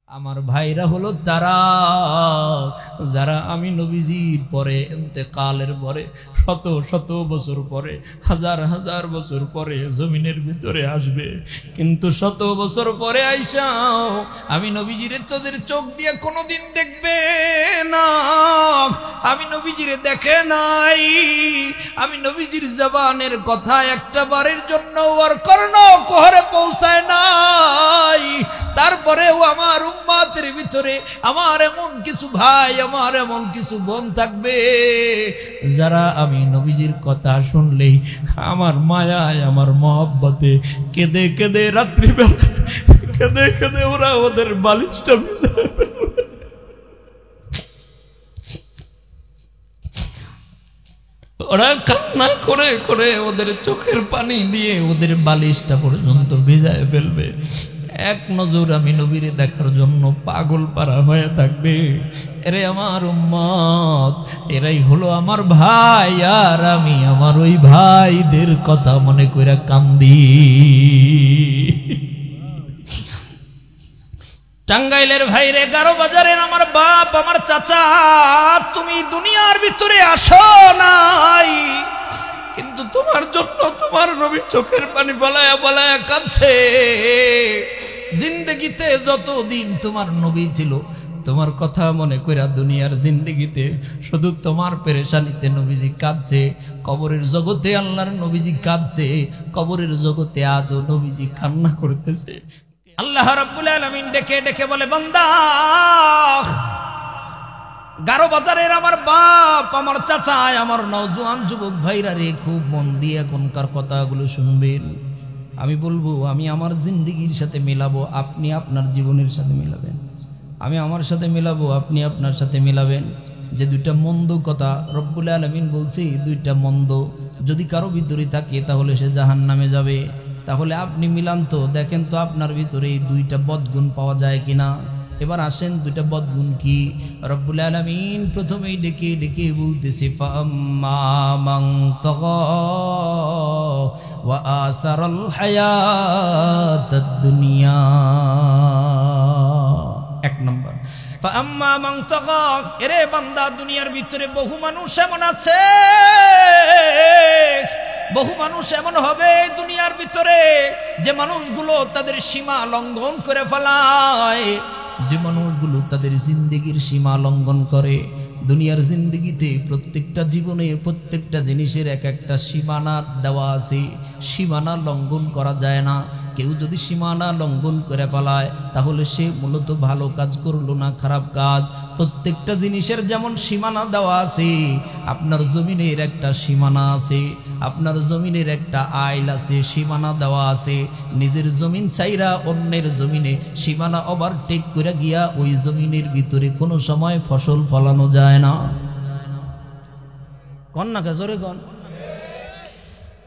আমার ভাইরা হলো তারা যারা আমি নবীজির পরে ইন্তেকালের পরে শত শত বছর পরে হাজার হাজার বছর পরে জমিনের ভিতরে আসবে, কিন্তু শত বছর পরে আইসাও আমি নবীজির তোদের চোখ দিয়ে কোনোদিন দেখবে না। আমি নবীজির দেখে নাই, আমি নবীজির জবানের কথা একটা বারের জন্য ওর কর্ণ কোহরে পৌঁছায় নাই। তারপরেও আমার উম্মতের ভিতরে আমার এমন কিছু ভাই, আমার এমন কিছু বোন থাকবে যারা আমি নবীজির কথা শুনলেই আমার মায়ায় আমার মহব্বতে কেঁদে কেঁদে রাত্রিবেলা কেঁদে কেঁদে ওরা ওদের বালিশটা ভিজায় ফেলবে। ওরা কান্না করে করে ওদের চোখের পানি দিয়ে ওদের বালিশটা পর্যন্ত ভিজায় ফেলবে। এক নজর আমি নবীরে দেখার জন্য পাগল পারা হয়ে থাকবে। এরে আমার উম্মত, এরাই হলো আমার ভাই, আর আমি আমার ওই ভাইদের কথা মনে করে কান্দি। টাঙ্গাইলের ভাইরে, গারো বাজারের আমার বাপ, আমার চাচা, তুমি দুনিয়ার ভিতরে আসো নাই, কিন্তু তোমার জন্য তোমার নবী চোখের পানি বলায়া বলায়া কাঁদছে। জিন্দগিতে যতদিন তোমার নবী ছিল তোমার কথা মনে কইরা দুনিয়ার জিন্দগিতে শুধু তোমার পেরেশানিতে নবীজি কাঁদছে। কবরের জগতে আল্লাহর নবীজি কাঁদছে, কবরের জগতে আজও নবীজি কান্না করতেছে। আল্লাহ রাব্বুল আলামিন ডেকে ডেকে বলে, বান্দা, গারো বাজারের আমার বাপ, আমার চাচা, আমার নওজোয়ান যুবক ভাইরা রে, খুব মন দিয়ে এখনকার কথাগুলো শুনবেন। আমি বলবো, আমি আমার জিন্দেগির সাথে মিলাবো, আপনি আপনার জীবনের সাথে মিলাবেন। আমি আমার সাথে মিলাবো, আপনি আপনার সাথে মিলাবেন। যে দুইটা মন্দ কথা রব্বুল আলামিন বলছে, দুইটা মন্দ যদি কারো ভিতরে থাকে তাহলে সে জাহান্নামে যাবে। তাহলে আপনি মিলান তো, দেখেন তো আপনার ভিতরে এই দুইটা বদগুণ পাওয়া যায় কিনা। এবার আসেন, দুইটা বদগুণ কি? রব্বুল আলামিন প্রথমেই ডেকে ডেকে বলতেছে, ফাআম্মা মান তাগা ওয়া আসারাল হায়াতাদ দুনিয়া। এক নম্বর, ফাআম্মা মান তাগা, এরে বান্দা, দুনিয়ার ভিতরে বহু মানুষ এমন আছে, বহু মানুষ এমন হবে দুনিয়ার ভিতরে যে মানুষগুলো তাদের সীমা লঙ্ঘন করে ফেলায়, যে মানুষগুলো তাদের জিন্দেগির সীমা লঙ্ঘন করে। দুনিয়ার জিন্দেগিতে প্রত্যেকটা জীবনে প্রত্যেকটা জিনিসের এক একটা সীমানা দেওয়া আছে, সীমানা লঙ্ঘন করা যায় না। কেউ যদি সীমানা লঙ্ঘন করে ফেলায় তাহলে সে মূলত ভালো কাজ করলো না, খারাপ কাজ। প্রত্যেকটা জিনিসের যেমন সীমানা দেওয়া আছে, আপনার জমিনের একটা সীমানা আছে, আপনার জমিনের একটা আইল আছে, সীমানা দেওয়া আছে। নিজের জমিন চাইরা অন্যের জমিনে সীমানা ওভারটেক করে গিয়া ওই জমিনের ভিতরে কোনো সময় ফসল ফলানো যায় না। কন্যা জোরে কন।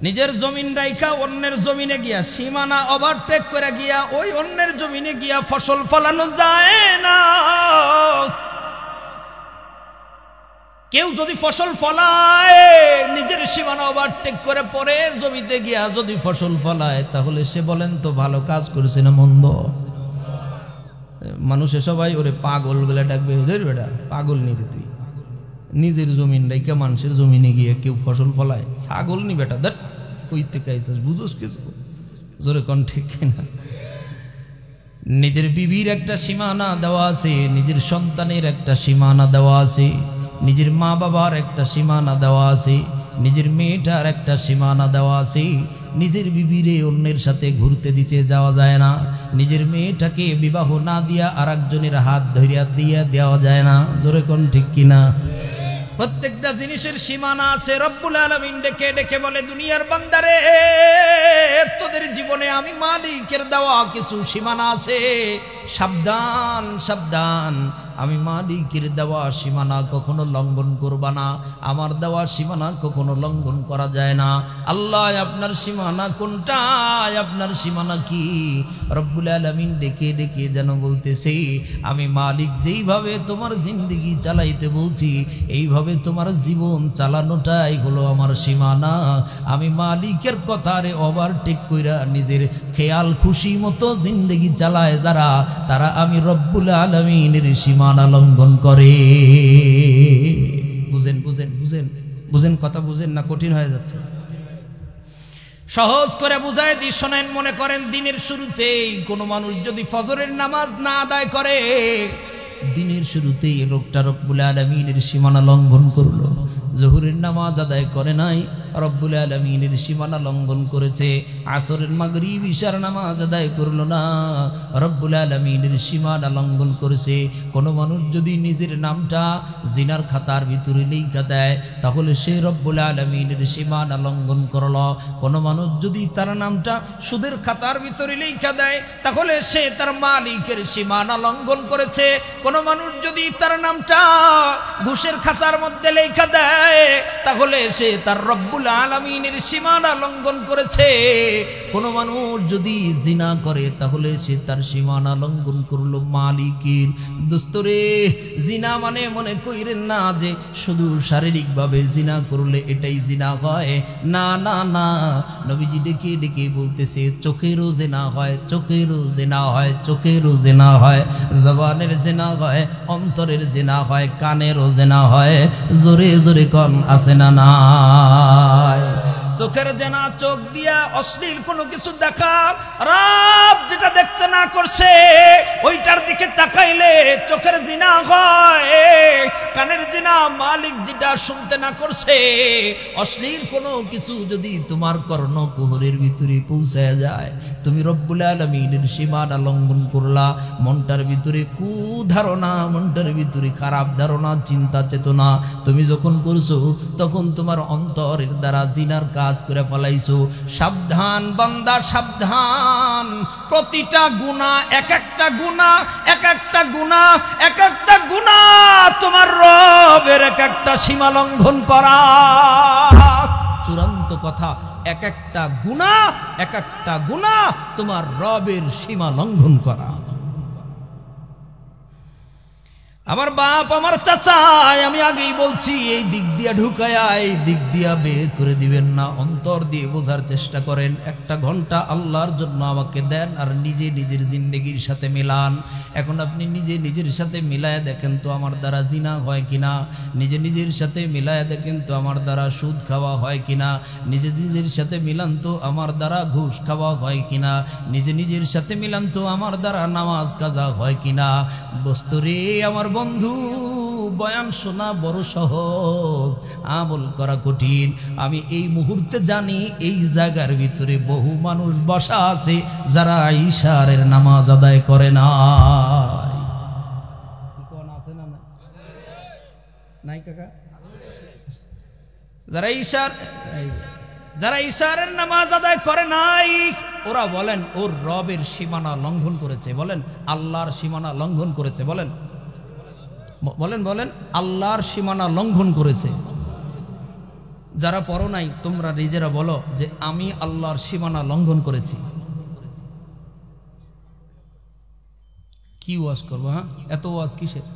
নিজের জমিন রাইখা অন্যের জমিনে গিয়া সীমানা ওভারটেক করে গিয়া ওই অন্যের জমিনে গিয়া ফসল ফলানো যায় না। কেউ যদি ফসল ফলায় নিজের সীমানা ওভারটেক করে পরের জমিতে গিয়া যদি ফসল ফলায়, তাহলে সে বলেন তো ভালো কাজ করেছে না মন্দ? মানুষে সবাই ওরে পাগল বলে ডাকবে। ধর বেটা, পাগল নি রে তুই, নিজের জমিন রাইখা মানুষের জমিনে গিয়ে কেউ ফসল ফলায়? ছাগল নি বেটা, দেখ কইতে কাইছিস, বুঝোস কিছু? জোরে কোন ঠিক কিনা? নিজের বিবির একটা সীমানা দেওয়া আছে, নিজের সন্তানের একটা সীমানা দেওয়া আছে, নিজের মা বাবার একটা সীমানা দেওয়া আছে, নিজের মেয়েটার একটা সীমানা দেওয়া আছে। নিজের বিবিরে অন্যের সাথে ঘুরতে দিতে যাওয়া যায় না, নিজের মেয়েটাকে বিবাহ না দিয়া আর একজনের হাত ধরিয়া দিয়া দেওয়া যায় না। জোরে কোন ঠিক কিনা? প্রত্যেকটা জিনিসের সীমানা আছে। রব্বুল আলামিন ডেকে ডেকে বলে, দুনিয়ার বান্দারে, তোদের জীবনে আমি মালিকের দেওয়া কিছু সীমানা আছে, সাবধান সাবধান। আমি মালিকের দেওয়া সীমানা কখনো লঙ্ঘন করবা না, আমার দেওয়া সীমানা কখনো লঙ্ঘন করা যায় না। আল্লাহ আপনার সীমানা কোনটা, আপনার সীমানা কি? রব্বুল আলামিন ডেকে ডেকে যেন বলতেছে, আমি মালিক যেইভাবে তোমার জিন্দেগি চালাইতে বলছি এইভাবে এইভাবে তোমার জীবন চালানোটাই হলো আমার সীমানা। আমি মালিকের কথারে ওভারটেক কইরা নিজের খেয়াল খুশি মতো জিন্দেগি চালায় যারা, তারা আমি রব্বুল আলামিনের সীমানা লঙ্ঘন করে। বুঝেন বুঝেন বুঝেন বুঝেন, কথা বুঝেন না কঠিন হয়ে যাচ্ছে? সহজ করে বুঝায় দি, শোনেন। মনে করেন দিনের শুরুতেই কোনো মানুষ যদি ফজরের নামাজ না আদায় করে, দিনের শুরুতেই লোকটা রব্বুল আলামিনের সীমানা লঙ্ঘন করলো। জোহরের নামাজ আদায় করে নাই, রব্বুল আলামিনের সীমানা লঙ্ঘন করেছে। আসরের মাগরিব ইশার নামাজ আদায় করলো না, রব্বুল আলামিনের সীমানা লঙ্ঘন করেছে। কোনো মানুষ যদি নিজের নামটা জিনার খাতার ভিতরে লেখা দেয়, তাহলে সে রব্বুল আলামিনের সীমানা লঙ্ঘন করলো। কোনো মানুষ যদি তার নামটা সুদের খাতার ভিতরে লেখা দেয়, তাহলে সে তার মালিকের সীমানা লঙ্ঘন করেছে। কোনো মানুষ যদি তার নামটা ঘুষের খাতার মধ্যে লেখা দেয়, তাহলে সে তার রব্বুল আলামিনের সীমানা লঙ্ঘন করেছে। কোন মানুষ যদি জিনা করে, তাহলে সে তার সীমানা লঙ্ঘন করলো মালিকের। দোস্তরে, জিনা মানে মনে কইরেন না যে শুধু শারীরিকভাবে জিনা করলে এটাই জিনা হয়। না না না, নবীজি ডেকে ডেকে বলতেছে চোখেরও জিনা হয়, চোখেরও জিনা হয়, চোখেরও জিনা হয়, জবানের জিনা হয়, অন্তরের জিনা হয়, কানেরও জিনা হয়। জোরে জোরে কন আছে না নাই? চোখের জেনা, চোখ দিয়া অশ্লীল কোনো কিছু দেখা, রব যেটা দেখতে না করছে ওইটার দিকে তাকাইলে চোখের জিনা হয়। কানের জিনা, মালিক যেটা শুনতে না করছে, অশ্লীল কোনো কিছু যদি তোমার কর্ণকুহরের ভিতরে পৌঁছায় যায়, তুমি রব্বুল আলামিনের সীমানা লঙ্ঘন করলা। মনটার ভিতরে কুধারণা, মনটার ভিতরে খারাপ ধারণা, চিন্তা চেতনা তুমি যখন করছো, তখন তোমার অন্তরের দ্বারা জিনার কাজ করে ফেলাইছো। সাবধান বান্দা, সাবধান। প্রতিটা গুনাহ, এক একটা গুনাহ, এক একটা গুনাহ, এক একটা গুনাহ তোমার রবের এক একটা সীমা লঙ্ঘন করা। চূড়ান্ত কথা, এক একটা গুনাহ, এক একটা গুনাহ তোমার রবের সীমা লঙ্ঘন করা। আমার বাপ, আমার চাচা, আমি আগেই বলছি, এই দিক দিয়া ঢুকায়া এই দিক দিয়া বের করে দিবেন না। অন্তর দিয়ে বোঝার চেষ্টা করেন। একটা ঘন্টা আল্লাহর জন্য আমাকে দেন, আর নিজে নিজের জিন্দেগির সাথে মিলান। এখন আপনি নিজে নিজের সাথে মিলায় দেখেন তো আমার দ্বারা জিনা হয় কিনা। নিজে নিজের সাথে মিলায় দেখেন তো আমার দ্বারা সুদ খাওয়া হয় কিনা। নিজে নিজের সাথে মিলান তো আমার দ্বারা ঘুষ খাওয়া হয় কিনা। নিজে নিজের সাথে মিলান তো আমার দ্বারা নামাজ কাজা হয় কিনা। বস্তুরে আমার বন্ধু, বয়ান শোনা বড় সহজ, আমল করা কঠিন। আমি এই মুহূর্তে জানি এই জায়গার ভিতরে বহু মানুষ বসা আছে যারা ইশারের নামাজ আদায় করে না। নাই কাকা? যারা ইশারের নামাজ আদায় করে নাই, ওরা বলেন ওর রবের সীমানা লঙ্ঘন করেছে। বলেন আল্লাহর সীমানা লঙ্ঘন করেছে। বলেন বলেন বলেন আল্লাহর সীমানা লঙ্ঘন করেছে। যারা পড়ো নাই, তোমরা নিজেরা বলো যে আমি আল্লাহর সীমানা লঙ্ঘন করেছি। কি ওয়াজ করবো? হ্যাঁ, এত ওয়াজ কিসের?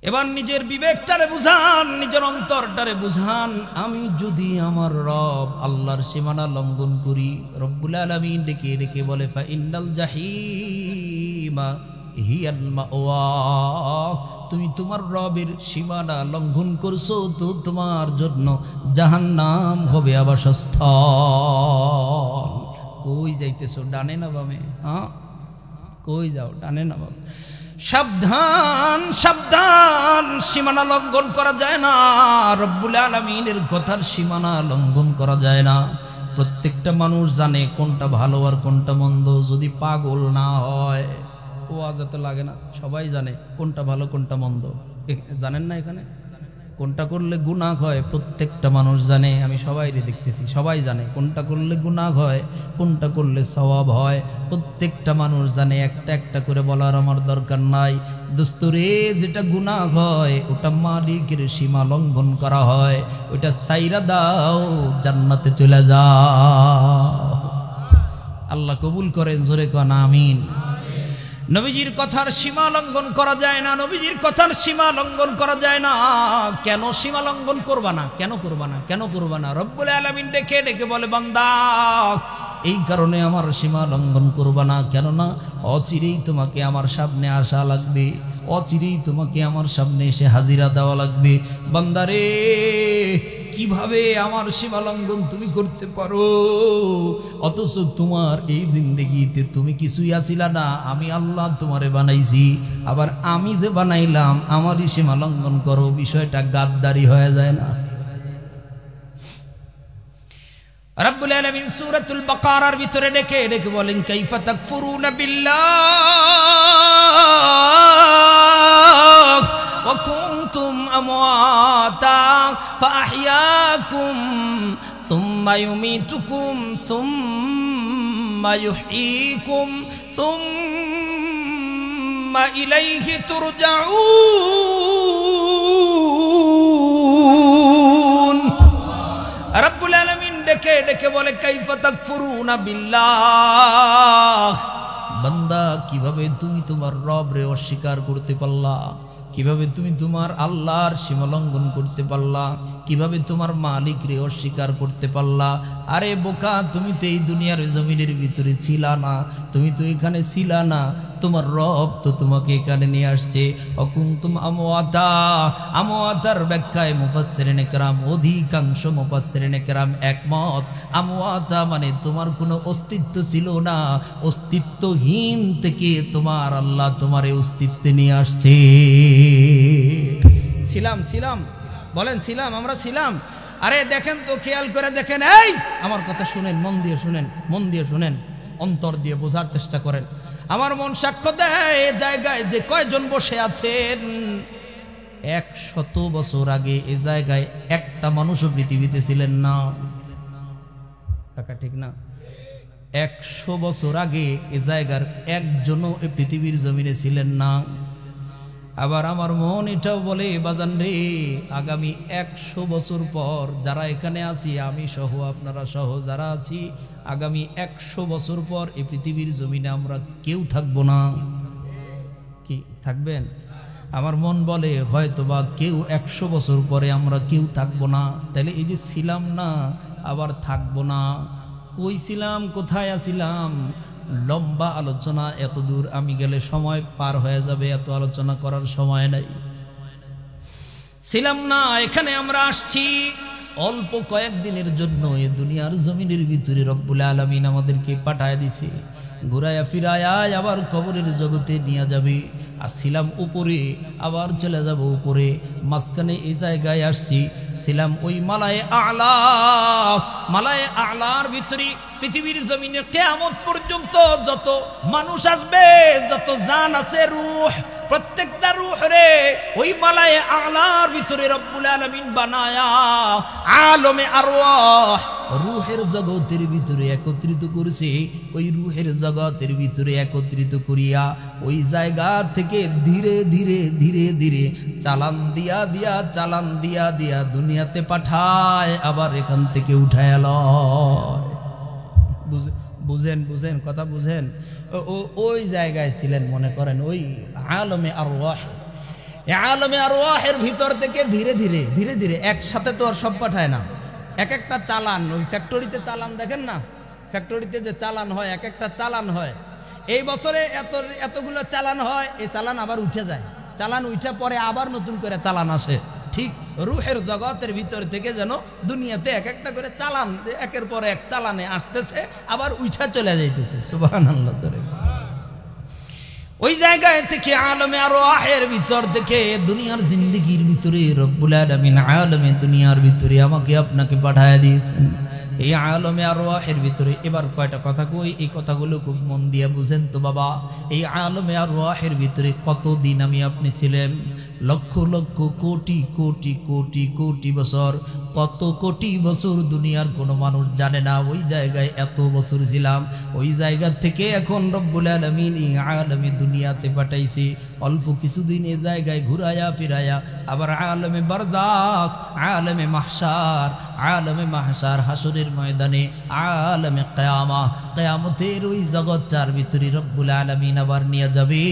এবার নিজের বিবেকটারে বুঝান, নিজের অন্তরটারে বুঝান। আমি যদি আমার রব আল্লাহর সীমানা লঙ্ঘন করি, রব্বুল আলামিন ডেকে ডেকে বলে ফা ইন্নাল জাহিমা হিয়াল মাওয়া, তুমি তোমার রবের সীমানা লঙ্ঘন করছো, তো তোমার জন্য জাহান্নাম হবে আবাসস্থল। কই যাইতেছো? ডানে না বামে? হ্যাঁ, কই যাও? ডানে না বামে? সাবধান, সাবধান। সীমানা লঙ্ঘন করা যায় না। রব্বুল আলামিনের কথার সীমানা লঙ্ঘন করা যায় না। প্রত্যেকটা মানুষ জানে কোনটা ভালো আর কোনটা মন্দ, যদি পাগল না হয়। ওয়াজ এত লাগে না, সবাই জানে কোনটা ভালো কোনটা মন্দ। জানেন না এখানে কোনটা করলে গুনাহ হয়? প্রত্যেকটা মানুষ জানে। আমি সবাই দেখতেছি, সবাই জানে কোনটা করলে গুনাহ হয়, কোনটা করলে সওয়াব হয়। প্রত্যেকটা মানুষ জানে, একটা একটা করে বলার আমার দরকার নাই। দোস্তরে, যেটা গুনাহ হয় ওটা মালিকের সীমা লঙ্ঘন করা হয়, ওটা সাইরা দাও, জান্নাতে চলে যাও। আল্লাহ কবুল করেন, জোরে কোন আমিন। নবীজির কথার সীমা লঙ্ঘন করা যায় না, নবীজির কথার সীমা লঙ্ঘন করা যায় না। কেন সীমা লঙ্ঘন করবা না? কেন করবা না? কেন করবা না? রব্বুল আলামিন ডেকে ডেকে বলে, বান্দা এই কারণে আমার সীমা লঙ্ঘন করবা না, কেননা অচিরেই তোমাকে আমার সামনে আসা লাগবে, অচিরেই তোমাকে আমার সামনে এসে হাজিরা দেওয়া লাগবে। বান্দারে কিভাবে আমার সীমা লঙ্ঘন তুমি করতে পারো? অথচ তোমার এই জিন্দেগিতে তুমি কিছুই আসিলা না, আমি আল্লাহ তোমারে বানাইছি, আবার আমি যে বানাইলাম আমারই সীমা লঙ্ঘন করো, বিষয়টা গাদ্দারি হয়ে যায় না? রব্বুল আলামিন সূরাতুল বাকারার ভিতরে ডেকে ডেকে বলেন, কাইফা তাকফুরুনা বিল্লাহ ওয়া কুনতুম আমওয়াতা ফাআহইয়াকুম সুম্মা ইউমীতুকুম সুম্মা ইউহয়ীকুম সুম্মা ইলাইহি তুরজাউন। রব্বুল আলামিন ডেকে ডেকে বলে, কাইফা তাকফুরুনা বিল্লাহ, বান্দা কিভাবে তুমি তোমার রবরে অস্বীকার করতে পারলা? কিভাবে তুমি তোমার আল্লাহর সীমা লঙ্ঘন করতে পারলা? কিভাবে তোমার মালিক রে অস্বীকার করতে পারলা? আরে বোকা, তুমি তো এই দুনিয়ার জমিনের ভিতরে ছিলা না, তুমি তো এখানে ছিলা না, তোমার রব তো তোমাকে এখানে নিয়ে আসছে। অকুনতুম আমওয়াতা, আমওয়াতার ব্যাখ্যায় মুফাসসিরিনে কেরাম, অধিকাংশ মুফাসসিরিনে কেরাম একমত, আমওয়াতা মানে তোমার কোনো অস্তিত্ব ছিল না, অস্তিত্বহীন থেকে তোমার আল্লাহ তোমার অস্তিত্বে নিয়ে আসছে। ছিলাম ছিলাম বলেন, ছিলাম, আমরা ছিলাম। আরে দেখেন তো, খেয়াল করে দেখেন, এই আমার কথা শুনেন, মন দিয়ে শুনেন, মন দিয়ে শুনেন, অন্তর দিয়ে বোঝার চেষ্টা করেন। আমার মন সাক্ষ্য দেয়, এ জায়গায় যে কয়জন বসে আছেন, 100 বছর আগে এ জায়গায় একটা মানুষও পৃথিবীতে ছিলেন না। কাকা ঠিক না? 100 বছর আগে এ জায়গার একজনও এ পৃথিবীর জমিনে ছিলেন না। আবার আমার মন এটাও বলে, বাজান রে, আগামী 100 বছর পর যারা এখানে আছি, আমি সহ, আপনারা সহ যারা আছি, আগামী 100 বছর পর এই পৃথিবীর জমিনে আমরা কেউ থাকবো না। কি থাকবেন? আমার মন বলে হয়তোবা কেউ 100 বছর পরে আমরা কেউ থাকবো না। তাহলে এই যে ছিলাম না, আবার থাকবো না, কই ছিলাম, কোথায় আছিলাম, লম্বা আলোচনা, এত দূর আমি গেলে সময় পার হয়ে যাবে, এত আলোচনা করার সময় নাই। ছিলাম না, এখানে আমরা আসছি অল্প কয়েকদিনের জন্য। এ দুনিয়ার জমিনের ভিতরে রব্বুল আলামিন আমাদেরকে পাঠায় দিছে, ঘুরায়া ফিরায়া আবার কবরের জগতে নিয়ে যাবে। আর ছিলাম উপরে, আবার চলে যাব উপরে, মাঝখানে এই জায়গায় আসছি, ছিলাম ওই মালায়ে আ'লা। মালায়ে আ'লার ভিতরে পৃথিবীর জমিনে কিয়ামত পর্যন্ত যত মানুষ আসবে, যত জান আছে, রূহ, প্রত্যেকটা রূহ রে ওই মালায়ে আ'লার ভিতরে রব্বুল আলামিন বানায়া আলমে আরওয়াহ, রূহের জগতের ভিতরে একত্রিত করেছে। ওই রূহের জগতের ভিতরে একত্রিত করিয়া ওই জায়গা থেকে ধীরে ধীরে ধীরে ধীরে চালান দিয়া দিয়া চালান দিয়া দিয়া দুনিয়াতে পাঠায়, আবার এখান থেকে উঠায় লয়। বুঝেন বুঝেন কথা বুঝেন? ওই জায়গায় ছিলেন, মনে করেন ওই আলমে আরওয়াহ। আলমে আরওয়াহের ভিতর থেকে ধীরে ধীরে ধীরে ধীরে, একসাথে তো আর সব পাঠায় না, এক একটা চালান, ওই ফ্যাক্টরিতে চালান দেখেন না, ফ্যাক্টরিতে যে চালান হয়, এক একটা চালান হয়, এই বছরে এতগুলো চালান হয়, এই চালান আবার উঠে যায়, চালান উঠে পরে আবার নতুন করে চালান আসে। ঠিক রূহের জগতের ভিতর থেকে যেন দুনিয়াতে এক একটা করে চালান একের পর এক চালানে আসতেছে, আবার উঠা চলে যাইতেছে। সুবহানাল্লাহ। ওই জায়গায় থেকে আলমে আরওয়াহের ভিতর থেকে দুনিয়ার জিন্দেগির ভিতরে রব্বুল আলামিন আলমে দুনিয়ার ভিতরে আমাকে আপনাকে পাঠায় দিয়েছেন। এই আলমে আরওয়াহের ভিতরে এবার কয়টা কথা কই, এই কথাগুলো খুব মন দিয়ে বুঝেন তো বাবা। এই আলমে আরওয়াহের ভিতরে কতদিন আমি আপনি ছিলেন? লক্ষ লক্ষ কোটি কোটি কোটি কোটি বছর। কত কোটি বছর দুনিয়ার কোনো মানুষ জানে না। ওই জায়গায় এত বছর ছিলাম, ওই জায়গা থেকে এখন রব্বুল আলামিন এই আলমে দুনিয়াতে পাঠাইছে। অল্প কিছুদিন এ জায়গায় ঘুরায়া ফিরায়া আবার আলমে বারজাখ, আলমে মাহশার হাসরের ময়দানে, আলমে কিয়ামা, কিয়ামতের ওই জগৎটার ভিতরে রব্বুল আলামিন আবার নিয়ে যাবে।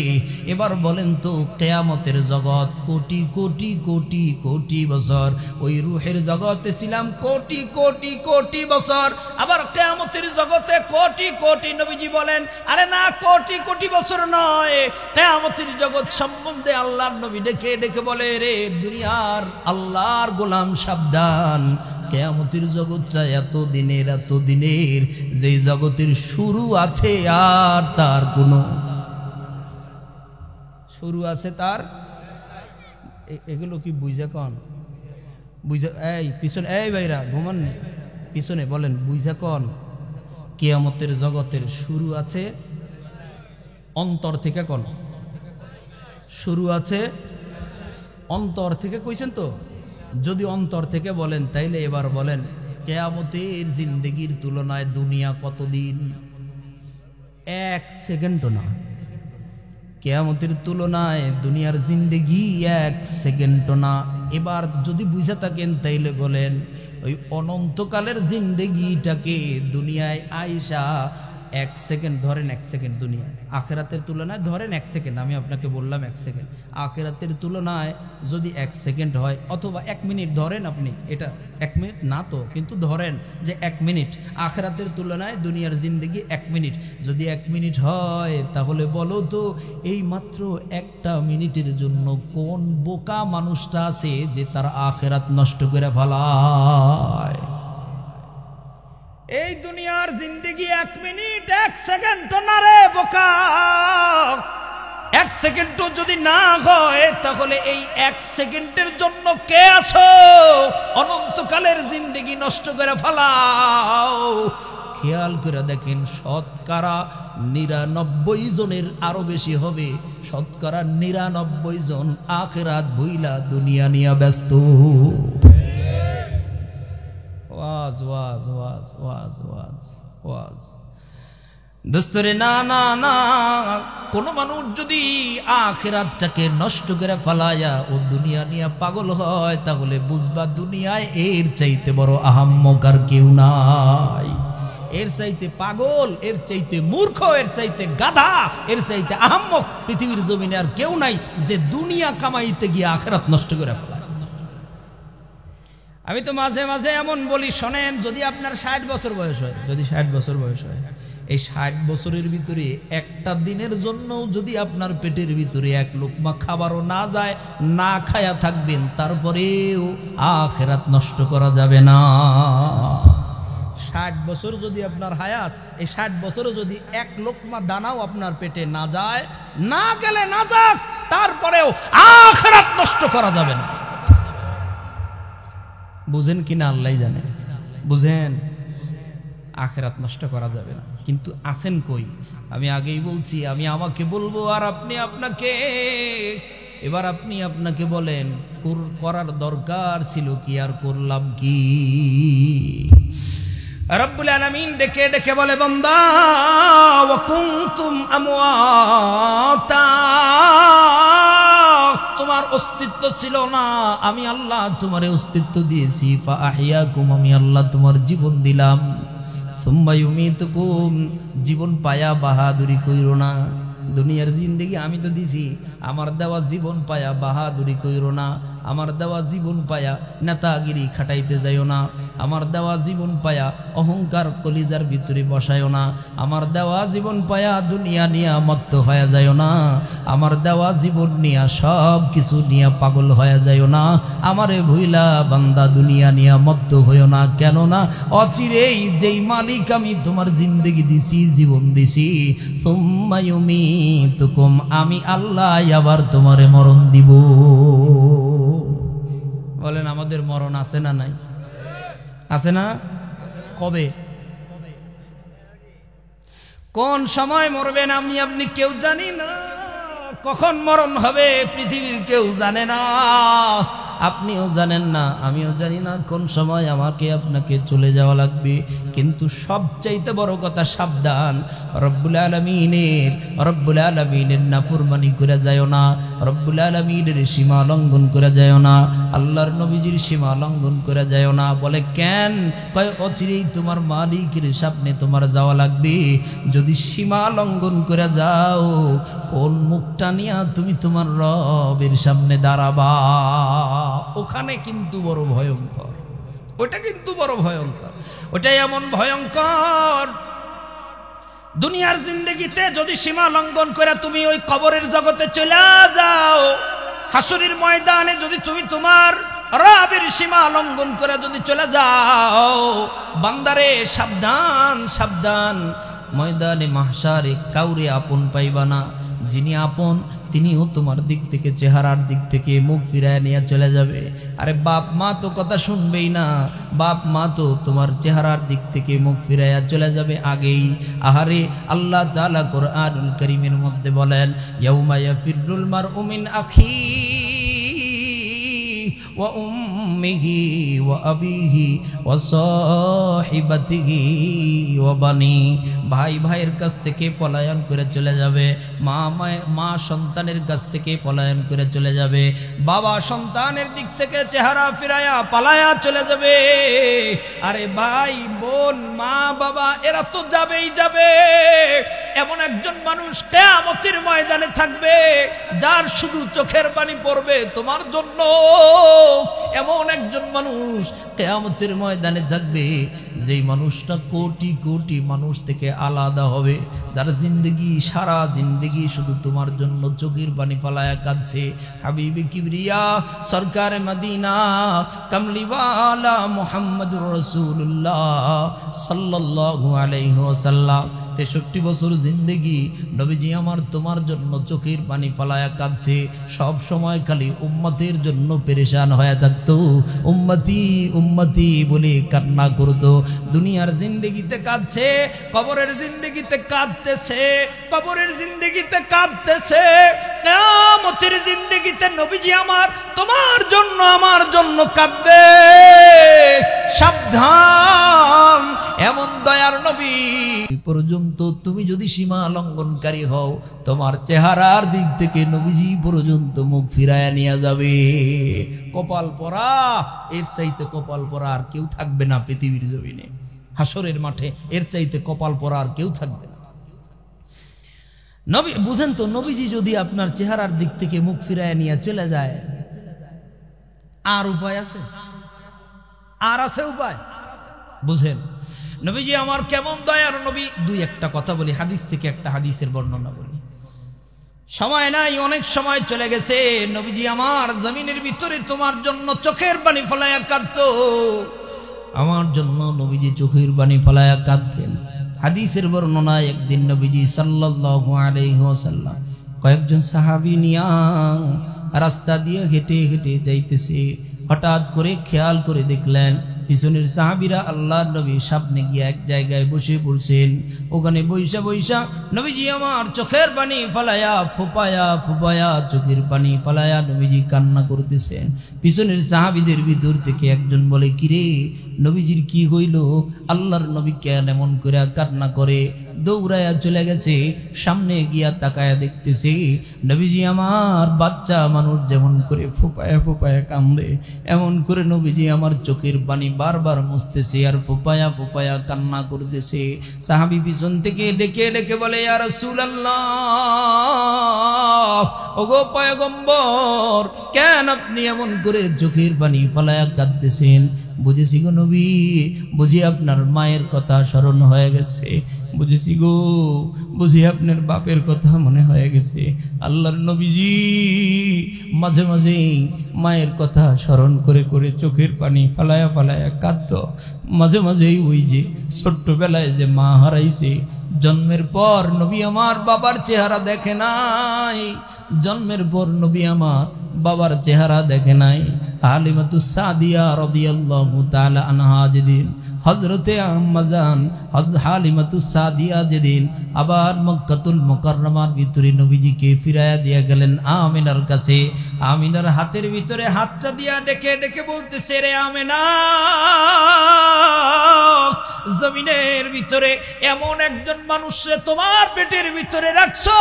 এবার বলেন তো, কিয়ামতের জগৎ কোটি কোটি কোটি কোটি বছর, ওই রূহের জগতে ছিলাম কোটি কোটি কোটি বছর, আবার কিয়ামতের জগতে কোটি কোটি। নবীজি বলেন, আরে না, কোটি কোটি বছর নয়, কিয়ামতের জগৎ সম্বন্ধে আল্লাহর নবী ডেকে ডেকে বলে, রে দুনিয়ার আল্লাহর গোলাম সাবধান, কিয়ামতের জগৎটা এত দিনের যে জগতের শুরু আছে আর তার কোনো শুরু আছে তার। এগুলো কি বুঝা কন? বুঝা? এই পিছনে, এই ভাইরা ঘুমান পিছনে বলেন, বুঝা কন? কিয়ামতের জগতের শুরু আছে অন্তর থেকে। কন শুরু আছে অন্তর থেকে, কইছেন তো? যদি অন্তর থেকে বলেন তাইলে এবার বলেন, কিয়ামতের জিন্দেগির তুলনায় দুনিয়া কতদিন? 1 সেকেন্ডও না। কিয়ামতের তুলনায় দুনিয়ার জিন্দেগি 1 সেকেন্ডও না। এবার যদি বুঝে থাকেন তাইলে বলেন, ওই অনন্তকালের জিন্দেগিটাকে দুনিয়ায় আইসা 1 সেকেন্ড ধরেন, 1 সেকেন্ড দুনিয়ায়, আখিরাতের তুলনায় ধরেন 1 সেকেন্ড, আমি আপনাকে বললাম 1 সেকেন্ড, আখিরাতের তুলনায় যদি 1 সেকেন্ড হয়, অথবা 1 মিনিট ধরেন আপনি, এটা 1 মিনিট না তো, কিন্তু ধরেন যে 1 মিনিট, আখিরাতের তুলনায় দুনিয়ার জিন্দেগি 1 মিনিট যদি 1 মিনিট হয়, তাহলে বলো তো এই মাত্র 1টা মিনিটের জন্য কোন বোকা মানুষটা আছে যে তার আখিরাত নষ্ট করে ফেলায়? এই দুনিয়ার জিন্দেগি 1 মিনিট 1 সেকেন্ড না রে বোকা। 1 সেকেন্ডও যদি না হয়, তাহলে এই 1 সেকেন্ডের জন্য কে আছো অনন্তকালের জিন্দেগি নষ্ট করে ফেলাও? খেয়াল করে দেখেন, শতকরা 99 জনের আরো বেশি হবে, শতকরা 99 জন আখিরাত ভুইলা দুনিয়া নিয়ে ব্যস্ত। ওয়াজ ওয়াজ ওয়াজ ওয়াজ ওয়াজ ওয়াজ দোস্তরে, না না না, কোন মানুষ যদি আখিরাতটাকে নষ্ট করে ফেলায়া ও দুনিয়া নিয়ে পাগল হয়, তাহলে বুঝবা দুনিয়ায় এর চাইতে বড় আহাম্মক আর কেউ নাই। এর চাইতে পাগল, এর চাইতে মূর্খ, এর চাইতে গাধা, এর চাইতে আহাম্মক পৃথিবীর জমিনে আর কেউ নাই, যে দুনিয়া কামাইতে গিয়ে আখিরাত নষ্ট করে ফেলায়। আমি তো মাঝে মাঝে এমন বলি, শোনেন, যদি আপনার 60 বছর বয়স হয়, যদি 60 বছর বয়স হয়, এই 60 বছরের ভিতরে একটা দিনের জন্য যদি আপনার পেটের ভিতরে 1 লোকমা খাবারও না যায়, না খায়া থাকবেন, তারপরেও আখিরাত নষ্ট করা যাবে না। 60 বছর যদি আপনার হায়াত, এই 60 বছরও যদি 1 লোকমা দানাও আপনার পেটে না যায়, না গেলে না যাক, তারপরেও আখিরাত নষ্ট করা যাবে না। বুঝেন কিনা আল্লাহ জানে, বুঝেন? আখিরাত নষ্ট করা যাবে না। কিন্তু আছেন কই? আমি আগেই বলছি, আমি আমাকে বলবো আর আপনি আপনাকে। এবার আপনি আপনাকে বলেন, করার দরকার ছিল কি আর করলাম কি? রব্বুল আলামিন ডেকে ডেকে বলে, বান্দা, ওয়া কুনতুম আমওয়াতা, তোমার অস্তিত্ব ছিল না, আমি আল্লাহ তোমার অস্তিত্ব দিয়েছি। ফাআহিয়াকুম, আমি আল্লাহ তোমার জীবন দিলাম। সুম্মা ইউমিতুকুম, জীবন পায়া বাহাদুরি কইরো না। দুনিয়ার জিন্দেগি আমি তো দিছি, আমার দেওয়া জীবন পায়া বাহাদুরি কইরো না। আমার দেওয়া জীবন পায়া নেতাগিরি খাটাইতে যাইও না। আমার দেওয়া জীবন পায়া অহংকার কলিজার ভিতরে বসায়ও না। আমার দেওয়া জীবন পায়া দুনিয়া নিয়া মত্ত হয়ে যাইও না। আমার দেওয়া জীবন নিয়া সব কিছু নিয়া পাগল হয়ে যাইও না। আমারে ভুইলা বান্দা দুনিয়া নিয়া মত্ত হইও না। কেননা অচিরেই যেই মালিক আমি তোমার জিন্দেগি দিছি, জীবন দিছি, সুম্মা ইউমিতুকুম, আমি আল্লাহ আবার তোমারে মরণ দিব। বলেন, আমাদের মরণ আছে না নাই? আছে না? কবে, কোন সময় মরবেন আমি আপনি কেউ জানি না। কখন মরণ হবে পৃথিবীর কেউ জানে না। আপনিও জানেন না, আমিও জানি না কোন সময় আমাকে আপনাকে চলে যাওয়া লাগবে। কিন্তু সবচাইতে বড় কথা, সাবধান, রব্বুল আলামিনের নাফরমানি করে যায় না, রব্বুল আলামিনের সীমা লঙ্ঘন করে যায় না, আল্লাহর নবীজির সীমা লঙ্ঘন করে যায় না। বলে কেন? কয় অচিরেই তোমার মালিকের সামনে তোমার যাওয়া লাগবে। যদি সীমা লঙ্ঘন করে যাও, কোন মুখটা নিয়ে তুমি তোমার রবের সামনে দাঁড়াবা? ওখানে কিন্তু বড় ভয়ঙ্কর, ওটা কিন্তু বড় ভয়ঙ্কর, ওটাই এমন ভয়ঙ্কর। দুনিয়ার জিন্দগিতে যদি সীমা লঙ্ঘন করে তুমি ওই কবরের জগতে চলে যাও, হাসরের ময়দানে যদি তুমি তোমার রবের সীমা লঙ্ঘন করে যদি চলে যাও, বান্দারে সাবধান সাবধান, ময়দানে মাহশারে কাউরে আপন পাইবা না। যিনি আপন তিনিও তোমার দিক থেকে, চেহারার দিক থেকে মুখ ফিরায় নিয়ে চলে যাবে। আরে বাপ মা তো কথা শুনবেই না, বাপ মা তো তোমার চেহারার দিক থেকে মুখ ফিরাইয়া চলে যাবে আগেই। আহারে আল্লাহ তাআলা কোরআনুল কারীমের মধ্যে বলেন, ইয়াউমা ইয়াফিরুল মারউ মিন আখিহি ওয়া উম্মিহি ওয়া আবিহি ওয়া সাহিবাতিহি ওয়া বানি। ভাই ভাইয়ের কাছ থেকে পলায়ন করে চলে যাবে, মা সন্তানের কাছ থেকে পলায়ন করে চলে যাবে, বাবা সন্তানের দিক থেকে চেহারা ফিরায়া পালায়া চলে যাবে। আরে ভাই বোন, মা বাবা এরা তো যাবেই যাবে। এমন একজন মানুষ কিয়ামতের ময়দানে থাকবে যার শুধু চোখের পানি পড়বে তোমার জন্য। এমন একজন মানুষ কিয়ামতের ময়দানে থাকবে যেই মানুষটা কোটি কোটি মানুষ থেকে আলাদা হবে, যার জিন্দগি সারা জিন্দগি শুধু তোমার জন্য চোখের পানি ফালায়া কাঁদছে। হাবিবে কিবরিয়া সরকার মদিনা কামলিওয়ালা মুহাম্মদুর রাসূলুল্লাহ সাল্লাল্লাহু আলাইহি ওয়াসাল্লাম 63 বছর জিন্দগি নবীজি আমার তোমার জন্য চোখের পানি ফালায়া কাঁদছে। সব সময় খালি উম্মতের জন্য পেরেশান হয়ে থাকতো, উম্মতি উম্মতি বলে কান্না করতো। দুনিয়ার জিন্দগিতে কাঁদছে, কবরের জিন্দগিতে কাঁদতেছে, কবরের জিন্দগিতে কাঁদতেছে, কিয়ামতের জিন্দগিতে নবীজি আমার তোমার জন্য আমার জন্য কাঁদবে। সাবধান, এমন দয়ার নবী পর্যন্ত তুমি যদি সীমা লঙ্ঘনকারী হও, তোমার চেহারার দিক থেকে নবীজি পর্যন্ত মুখ ফিরায়া নিয়ে যাবে। কপাল পরা, এর চাইতে কপাল পরা আর কেউ থাকবে না পৃথিবীর জমিনে। হাসরের মাঠে এর চাইতে কপাল পরা আর কেউ থাকবে না। নবী বুঝেন তো, নবীজি যদি আপনার চেহারার দিক থেকে মুখ ফিরায়া নিয়ে চলে যায়, আর উপায় আছে? আর আছে উপায়? বুঝেন নবীজি আমার কেমন দয়ার নবী। দুই একটা কথা বলি, হাদিস থেকে একটা হাদিসের বর্ণনা বলি, সময় নাই, অনেক সময় চলে গেছে। নবীজি আমার জমিনের ভিতরে তোমার জন্য চোখের পানি ফলায়া কাঁদতো, আমার জন্য নবীজি চোখের পানি ফলায়া কাঁদতেন। হাদিসের বর্ণনায় একদিন নবীজি সাল্লাল্লাহু আলাইহি ওয়াসাল্লাম কয়েকজন সাহাবী নিয়া রাস্তা দিয়ে হেঁটে হেঁটে যাইতেছে। হঠাৎ করে খেয়াল করে দেখলেন পিছনের সাহাবীরা আল্লাহর নবীর সামনে গিয়ে এক জায়গায় বসে পড়ছেন। ওখানে বৈশা বৈশা নবীজি আমার চোখের পানি ফালায়া ফুপায়া ফুপায়া চোখের পানি ফালায়া নবীজি কান্না করতেছেন। পিছনের সাহাবীদের ভিতর থেকে একজন বলে, কিরে নবীজির কি হইল? আল্লাহর নবী কেন এমন করে কান্না করে? দৌড়ায়া চলে গেছে, সামনে গিয়া তাকায়া দেখতেছে নবীজি আমার বাচ্চা মানুষ যেমন করে ফুপায়া ফুপায়া কান্দে, এমন করে নবীজি আমার চোখের পানি বারবার মুছতেছে আর ফুপায়া ফুপায়া কান্না করতেছে। সাহাবী পিছন থেকে ডেকে ডেকে বলে, ইয়া রাসূলুল্লাহ, ওগো পয়গম্বর, কেন আপনি এমন করে চোখের পানি ফালায়া কাঁদতেছেন? বুঝেছি গো নবী, বুঝি আপনার মায়ের কথা স্মরণ হয়ে গেছে, বুঝেছি গো, বুঝি আপনার বাপের কথা মনে হয়ে গেছে। আল্লাহর নবীজি মাঝে মাঝে মায়ের কথা স্মরণ করে করে চোখের পানি ফালায়া ফালায়া কাঁদত। মাঝে মাঝেই ওই যে ছোট্টবেলায় যে মা হারাইছে, জন্মের পর নবী আমার বাবার চেহারা দেখে নাই, জন্মের পর নবী আমার বাবার চেহারা দেখে নাই। হালিমাতুস সাদিয়া রাদিয়াল্লাহু তাআলা আনহা যেদিন হযরতে আম্মা জান হালিমাতুস সাদিয়া যেদিন আবার মক্কাতুল মুকাররমার ভিতরে নবীজিকে ফিরায়া দিয়া গেলেন আমিনার কাছে, আমিনার হাতের ভিতরে হাতটা দিয়া ডেকে ডেকে বলতেছে, রে আমিনা, জমিনের ভিতরে এমন একজন মানুষকে তোমার পেটের ভিতরে রাখছো,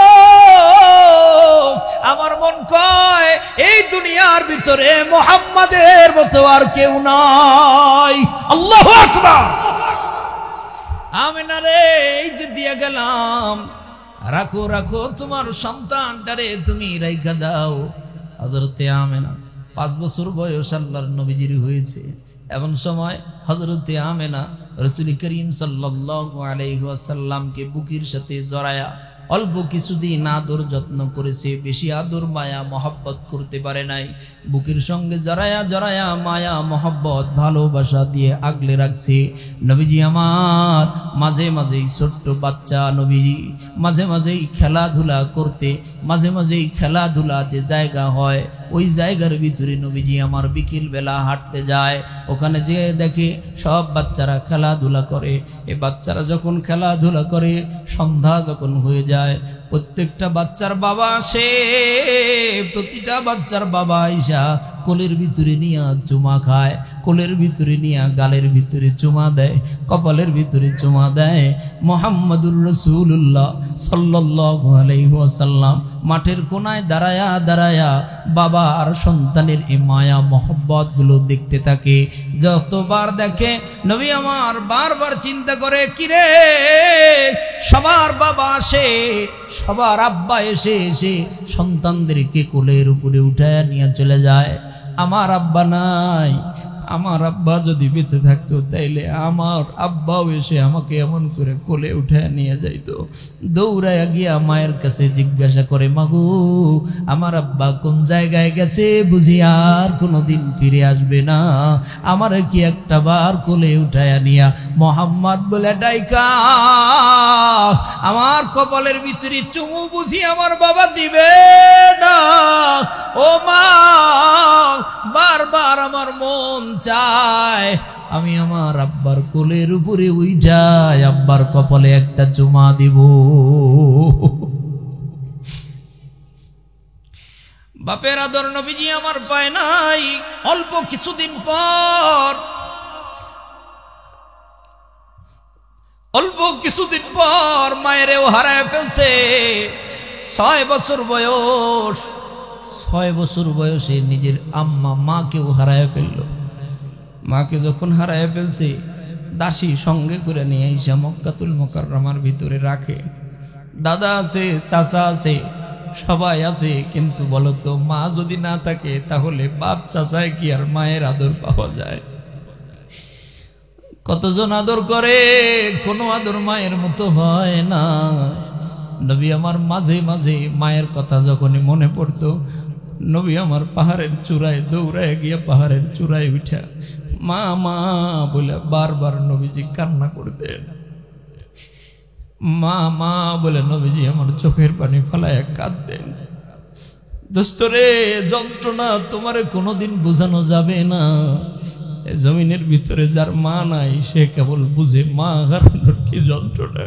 আমার মন কয় এই দুনিয়ার ভিতরে মুহাম্মাদের মতো আর কেউ নাই। আল্লাহু আকবার। আমিনা রে, এই যে দিয়া গেলাম, রাখো রাখো তোমার সন্তানটারে তুমি রাইখা দাও। হযরতে আমিনা 5 বছর বয়স আল্লাহর নবীজির হয়েছে। এমন সময় হযরতে আমিনা রাসূল করিম সাল্লাল্লাহু আলাইহি ওয়াসাল্লামকে বুকের সাথে জড়ায়া অল্প কিছুদিন আদর যত্ন করেছে, বেশি আদর মায়া মহব্বত করতে পারে নাই। বুকের সঙ্গে জড়ায়া জড়ায়া মায়া মহব্বত ভালোবাসা দিয়ে আগলে রাখছে। নবীজি আমার মাঝে মাঝেই ছোট্ট বাচ্চা নবীজি মাঝে মাঝেই খেলাধুলা করতে, মাঝে মাঝেই খেলাধুলা যে জায়গা হয় ওই জায়গার ভিতরে নবীজি আমার বিকেল বেলা হাঁটতে যায়। ওখানে যে দেখে সব বাচ্চারা খেলাধুলা করে। এই বাচ্চারা যখন খেলাধুলা করে, সন্ধ্যা যখন হয়ে যায়, প্রত্যেকটা বাচ্চার বাবা আসে। প্রতিটা বাচ্চার বাবা আইসা কোলের ভিতরে নিয়ে চুমা খায়, কোলের ভিতরে নিয়ে গালের ভিতরে চুমা দেয়, কপালের ভিতরে চুমা দেয়। মুহাম্মাদুর রাসূলুল্লাহ সাল্লাল্লাহু আলাইহি ওয়াসাল্লাম মাঠের কোনায় দাঁড়ায়া দাঁড়ায়া বাবা আর সন্তানের এই মায়া মহব্বত গুলো দেখতে থাকে। যতবার দেখে নবী আমার বারবার চিন্তা করে, কিরে সবার বাবা আসে, সবার আব্বা এসে এসে সন্তানদেরকে কোলের উপরে উঠায় নিয়ে চলে যায়, আমার আব্বা নাই। আমার আব্বা যদি বেঁচে থাকতো তাইলে আমার আব্বাও এসে আমাকে এমন করে কোলে উঠায় নিয়ে যাইতো। দৌড়ায় গিয়া মায়ের কাছে জিজ্ঞাসা করে, মাগো আমার আব্বা কোন জায়গায় গেছে, বুঝি আর কোনোদিন ফিরে আসবে না, আমার কি একটা বার কোলে উঠায় নিয়া মোহাম্মদ বলে ডাইকা আমার কপালের ভিতরে চুমু বুঝি আমার বাবা দিবে না। ও মা, বারবার আমার মন চায় আমি আমার আব্বার কোলের উপরে উইঠায় আব্বার কপালে একটা চুমা দিব। বাপের আদর নবীজি আমার পায় নাই। অল্প কিছুদিন পর মায়েরও হারায় ফেলছে। 6 বছর বয়স, 6 বছর বয়সে নিজের আম্মা মাকেও হারায় ফেললো। মাকে যখন হারায় ফেলছে, দাসী সঙ্গে করে নিয়ে এসে মক্কাতুল মুকাররমার ভিতরে রাখে। দাদা আছে, চাচা আছে, সবাই আছে, কিন্তু বলতো মা যদি না থাকে তাহলে বাপ চাচায় কি আর মায়ের আদর পাওয়া যায়? কতজন আদর করে, কোনো আদর মায়ের মতো হয় না। নবী আমার মাঝে মাঝে মায়ের কথা যখনই মনে পড়তো, নবী আমার পাহাড়ের চূড়ায় দৌড়ায় গিয়ে পাহাড়ের চূড়ায় উঠা মা মা বলে বারবার নবীজি কান্না করতেন। মা মা বলে নবীজি আমার চোখের পানি ফেলায় কাঁদতেন। দোস্তরে, যন্ত্রণা তোমারে কোনোদিন বোঝানো যাবে না। জমিনের ভিতরে যার মা নাই সে কেবল বুঝে মা হারানোর কি যন্ত্রণা।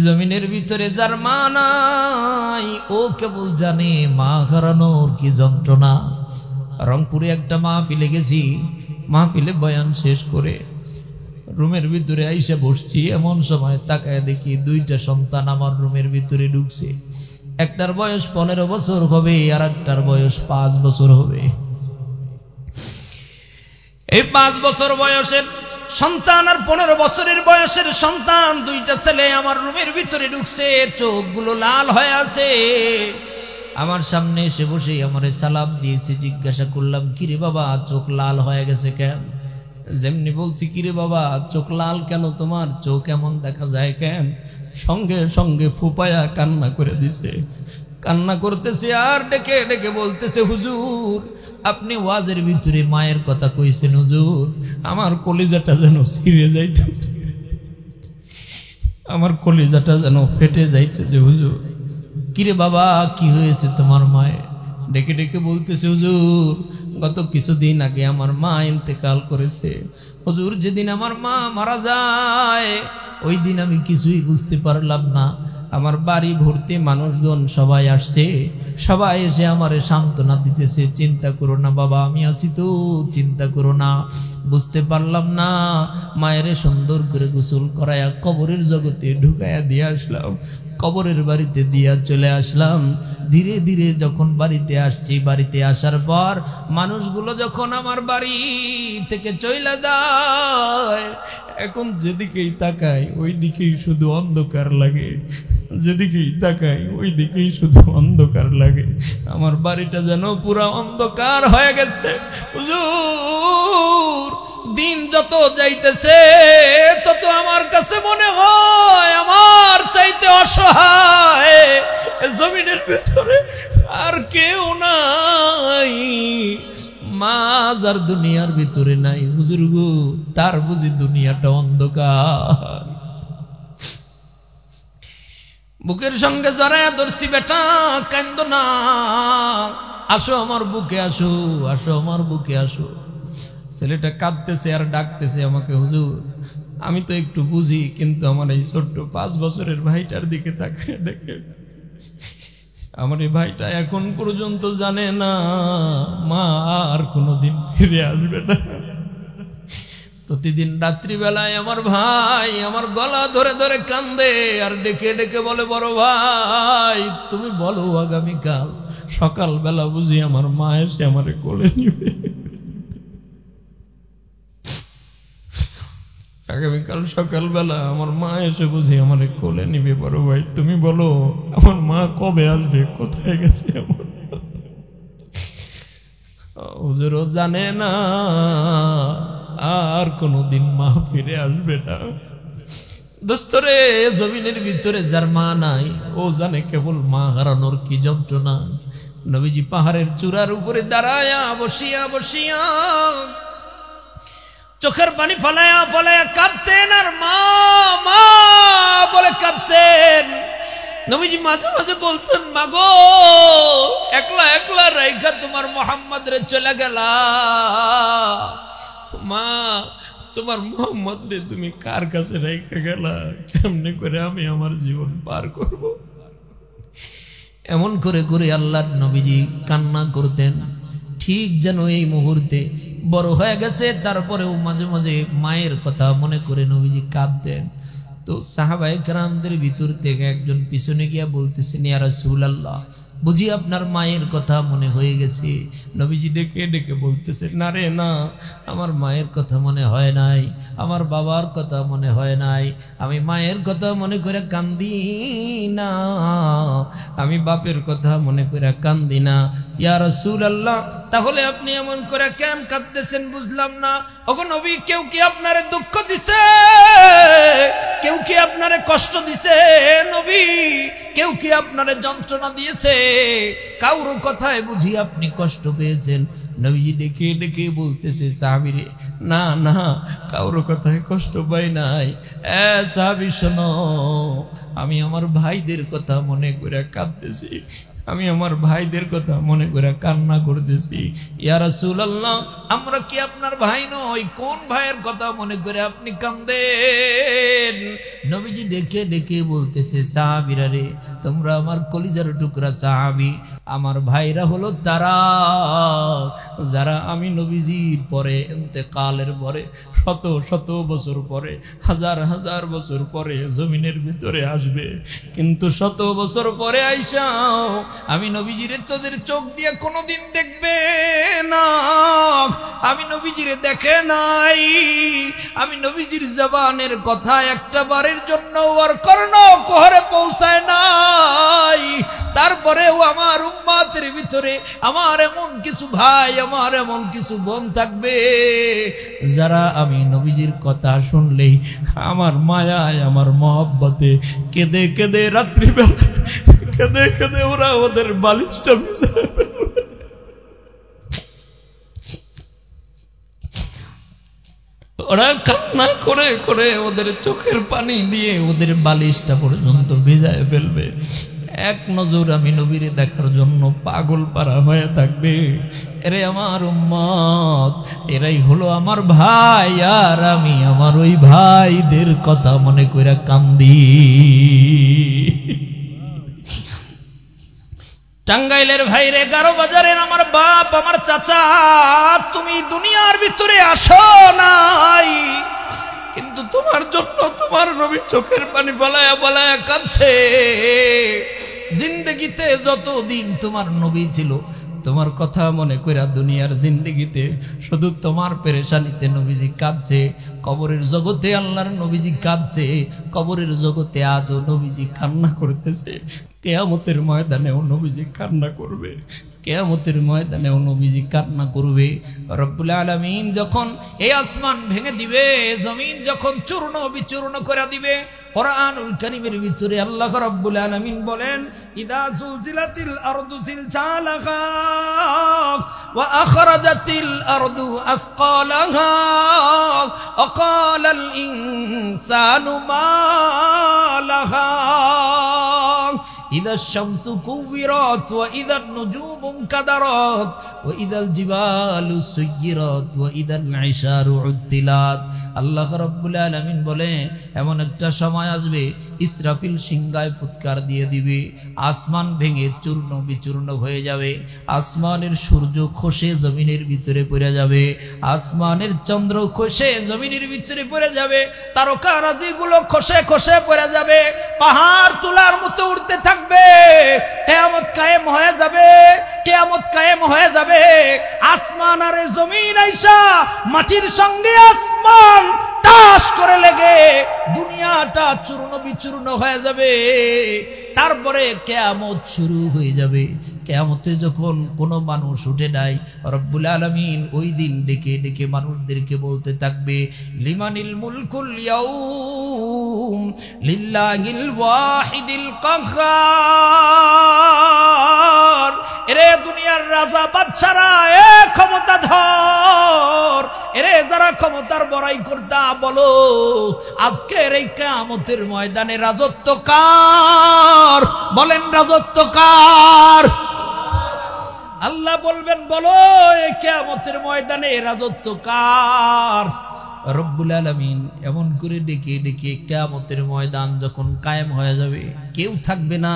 জমিনের ভিতরে যার মা নাই ও কেবল জানে মা হারানোর কি যন্ত্রণা। রংপুরে একটা মাহফিলে গেছি, মাহফিলে বয়ান শেষ করে রুমের ভিতরে আইসা বসছি, এমন সময় তাকায় দেখি 2টা সন্তান আমার রুমের ভিতরে ঢুকছে। একটার বয়স 15 বছর হবে, আর একটার বয়স 5 বছর হবে। এই 5 বছর বয়সের সন্তান আর 15 বছরের বয়সের সন্তান, 2টা ছেলে আমার রুমের ভিতরে ঢুকছে। চোখগুলো লাল হয়ে আছে। আমার সামনে এসে বসে আমারে সালাম দিয়েছে। জিজ্ঞাসা করলাম, কিরে বাবা চোখ লাল হয়ে গেছে কেন? যেমনি বলছি কিরে বাবা চোখ লাল কেন, তোমার চোখ এমন দেখা যায় কেন? সঙ্গে সঙ্গে ফুপায়া কান্না করে দিছে। কান্না করতেছে আর ডেকে ডেকে বলতেছে, হুজুর আপনি ওয়াজের ভিতরে মায়ের কথা কইছেন হুজুর, আমার কলিজাটা যেন ছিঁড়ে যাইতেছে, আমার কলিজাটা যেন ফেটে যাইতেছে হুজুর। কিরে বাবা কি হয়েছে তোমার মায়ের? ডেকে ডেকে বলতেছে, হুজুর গত কিছুদিন আগে আমার মা ইন্তেকাল করেছে। হুজুর যেদিন আমার মা মারা যায় ওই দিন আমি কিছুই বুঝতে পারলাম না। আমার বাড়ি ভর্তি মানুষজন সবাই আসছে, সবাই এসে আমারে সান্ত্বনা দিতেছে, চিন্তা করো না বাবা, আমি আছি তো, চিন্তা করো না। বুঝতে পারলাম না, মায়ের সুন্দর করে গোসল করায়া কবরের জগতে ঢুকায়া দিয়ে আসলাম, কবরের বাড়িতে দিয়া চলে আসলাম। ধীরে ধীরে যখন বাড়িতে আসছি, বাড়িতে আসার পর মানুষগুলো যখন আমার বাড়ি থেকে চলে যায়, এখন যেদিকেই তাকাই ওই দিকেই শুধু অন্ধকার লাগে, যেদিকেই তাকাই ওই দিকেই শুধু অন্ধকার লাগে। আমার বাড়িটা যেন পুরা অন্ধকার হয়ে গেছে। হুজুর দিন যত যাইতেছে তত আমার কাছে মনে হয় আমার চাইতে অসহায় জমিনের ভিতরে আর কেউ নাই। মা যার দুনিয়ার ভিতরে নাই হুজুর গো, তার বুঝি দুনিয়াটা অন্ধকার। বুকের সঙ্গে জড়ায়া ধরছি, বেটা কান্দো না, আসো আমার বুকে আসো, আসো আমার বুকে আসো। ছেলেটা কাঁদতেছে আর ডাকতেছে আমাকে, হুজুর আমি তো একটু বুঝি, কিন্তু আমার এই ছোট্ট 5 বছরের ভাইটার দিকে তাকিয়ে দেখে, আমার এই ভাইটা এখন পর্যন্ত জানে না মা আর কোনোদিন ফিরে আসবে না। প্রতিদিন রাত্রিবেলায় আমার ভাই আমার গলা ধরে ধরে কান্দে আর ডেকে ডেকে বলে, বড় ভাই তুমি বলো আগামীকাল সকালবেলা বুঝি আমার মা এসে আমারে কোলে নিবে, আগামীকাল সকালবেলা আমার মা এসে বুঝি আমারে কোলে নিবে। বড় ভাই তুমি বলো আমার মা কবে আসবে, কোথায় গেছে আমার? হুজুরও জানে না আর কোনদিন মা ফিরে আসবে না। দোস্তরে জমিনের ভিতরে যার মা নাই ও জানে কেবল মা হারানোর কি যন্ত্রণা। নবীজি পাহাড়ের চূড়ার উপরে দাঁড়ায়া বসিয়া বসিয়া চোখের পানি ফলায়া ফলায়া কাঁদতেন আর মা মা বলে কাঁদতেন। নবীজি মাঝে মাঝে বলতেন, মাগো একলা একলা রাইখা তোমার মোহাম্মদ রে চলে গেলা, মা তোমার মোহাম্মদ রে তুমি কার কাছে রাইখা গেলা, কেমনে করে আমি আমার জীবন পার করব? এমন করে করে আল্লাহর নবীজি কান্না করতেন, ঠিক যেন এই মুহূর্তে বড় হয়ে গেছে তারপরেও মাঝে মাঝে মায়ের কথা মনে করে নবীজি কাঁদতেন। তো সাহাবায়ে কেরামদের ভিতর থেকে একজন পিছনে গিয়া বলতেছেন, ইয়া রাসূলুল্লাহ বুঝি আপনার মায়ের কথা মনে হয়ে গেছে? নবীজি ডেকে ডেকে বলতেছে, না রে না, আমার মায়ের কথা মনে হয় নাই, আমার বাবার কথা মনে হয় নাই, আমি মায়ের কথা মনে করে কান্দি না, আমি বাপের কথা মনে করে কান্দি না। ইয়া রাসূলুল্লাহ তাহলে আপনি এমন করে কেন কাঁদতেছেন বুঝলাম না। ওগো নবী, কেউ কি আপনারে দুঃখ দিছে? কেউ কি আপনারে কষ্ট দিছে? নবী, কেউ কি আপনারে যন্ত্রণা দিয়েছে? কাউর কথায় বুঝি আপনি কষ্ট পেয়েছেন? নবীজি ডেকে ডেকে বলতেছে, সাহাবীরে না না, কাউর কথায় কষ্ট পাই নাই। সাহাবী শোনো, আমি আমার ভাইদের কথা মনে করে কাঁদতেছি, আমি আমার ভাইদের কথা মনে করে কান্না করতেছি। ইয়া রাসূলুল্লাহ আমরা কি আপনার ভাই নই? কোন ভাইয়ের কথা মনে করে আপনি কান্দেন? নবীজি ডেকে ডেকে বলতেছে, সাহাবীরা রে, তোমরা আমার কলিজার টুকরা সাহাবী, আমার ভাইরা হলো তারা যারা আমি নবীজির পরে ইন্তেকালের পরে শত শত বছর পরে, হাজার হাজার বছর পরে জমিনের ভিতরে আসবে, কিন্তু শত বছর পরে আইসাও আমি নবীজিরে তোদের চোখ দিয়ে কোনোদিন দেখবে না। আমি নবীজিরে দেখে নাই, আমি নবীজির জবানের কথা একটা বারের জন্য ওর কর্ণ কোহরে পৌঁছায় নাই। তারপরেও আমার উম্মতের ভিতরে আমার এমন কিছু ভাই, আমার এমন কিছু বোন থাকবে যারা আমি নবীজির কথা শুনলেই আমার মায়ায়, আমার মহব্বতে কেঁদে কেঁদে রাত্রিবেলা কেঁদে কেঁদে ওরা ওদের বালিশটা ভিজায় ফেলবে। ওরা কান্না করে করে ওদের চোখের পানি দিয়ে ওদের বালিশটা পর্যন্ত ভিজায় ফেলবে। এক নজর আমি নবীরে দেখার জন্য পাগল পারা হয়ে থাকবে। এরে আমার উম্মত, এরাই হলো আমার ভাই, আর আমি আমার ওই ভাইদের কথা মনে কইরা কান্দি। টাঙ্গাইলের ভাইরে, গারো বাজারের আমার বাপ, আমার চাচা, তুমি দুনিয়ার ভিতরে আসো নাই, কিন্তু তোমার জন্য তোমার নবী চোখের পানি ফলায়া ফলায়া কাঁদছে। জিন্দেগিতে যতদিন তোমার নবী ছিল, তোমার কথা মনে কইরা দুনিয়ার জিন্দেগিতে শুধু তোমার পেরেশানিতে নবীজি কাঁদছে। কবরের জগতে আল্লাহর নবীজি কাঁদছে, কবরের জগতে আজও নবীজি কান্না করতেছে। কিয়ামতের ময়দানেও নবীজি কান্না করবে, কিয়ামতের ময়দানেও নবীজি কান্না করবে। রব্বুল আলামিন যখন এই আসমান ভেঙে দিবে, জমিন যখন চূর্ণ বিচূর্ণ করে দিবে, কুরআনুল কারীমের ভিতরে আল্লাহ রাব্বুল আলামিন বলেন, ইদা জুলজিলাতিল আরদু জিলজালাহা ওয়া আখরাজাতিল আরদু আসকালাহা ওয়া ক্বালাল ইনসানু মা লাহা ইদা শামসু কুবিরাত ওয়া ইদান নুজুমু কাদারাত ওয়া ইদাল জিবালু সুয়িরাত ওয়া ইদাল ইশারু উদ্দিলাত। আল্লাহ রাব্বুল আলামিন বলে, এমন একটা সময় আসবে ইসরাফিল সিংহায় ফুৎকার দিয়ে দিবে, আসমান ভেঙে চূর্ণ বিচূর্ণ হয়ে যাবে, আসমানের সূর্য খসে জমিনের ভিতরে পড়ে যাবে, আসমানের চন্দ্র খসে জমিনের ভিতরে পড়ে যাবে, তারকারাজিগুলো খসে খসে পড়ে যাবে, পাহাড় তুলার মতো উঠতে থাকবে, কিয়ামত কায়েম হয়ে যাবে, কিয়ামত কায়েম হয়ে যাবে। আসমান আর জমিন আইসা মাটির সঙ্গে আসমান টাস করে লেগে দুনিয়াটা চূর্ণ বিচূর্ণ হয়ে যাবে। তারপরে কিয়ামত শুরু হয়ে যাবে। কিয়ামতে যখন কোনো মানুষ উঠে নাই, রব্বুল আলামিন ওই দিন ডেকে ডেকে মানুষদেরকে বলতে থাকবে, লিমানিল মুলকুল ইয়াউম লিল্লাহিল ওয়াহিদিল কাহ্হার। এরে দুনিয়ার রাজা বাদশারা, এ ক্ষমতাধর, এরে যারা ক্ষমতার বড়াই করতা, বলো আজকের এই কিয়ামতের ময়দানে রাজত্ব কার? বলেন রাজত্ব কার? আল্লাহ বলবেন, বলো এই কিয়ামতের ময়দানে রাজত্ব কার? রব্বুল আলামিন এমন করে ডেকে ডেকে কিয়ামতের ময়দান যখন কায়েম হয়ে যাবে, কেউ থাকবে না,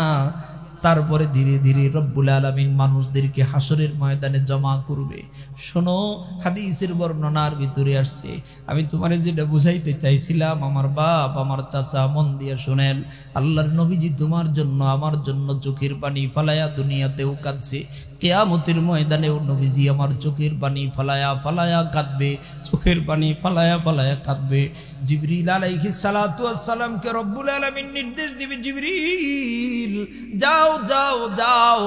তারপরে ধীরে ধীরে রব্বুল আলামিন মানুষদেরকে হাসরের ময়দানে জমা করবে। শোনো, হাদিসের বর্ণনার ভিতরে আসছে, আমি তোমারে যেটা বুঝাইতে চাইছিলাম আমার বাপ, আমার চাচা, মন দিয়ে শুনেন। আল্লাহর নবীজি তোমার জন্য আমার জন্য চোখের পানি ফালায়া দুনিয়াতেও কাঁদছে, কিয়ামতের ময়দানেও নবীজি আমার চোখের পানি ফালায়া ফালায়া কাঁদবে, চোখের পানি ফালায়া ফালায়া কাঁদবে। জিবরিল আলাইহিস সালাতু ওয়াস সালামকে রব্বুল আলামিন নির্দেশ দিবে, জিবরিল যাও যাও যাও,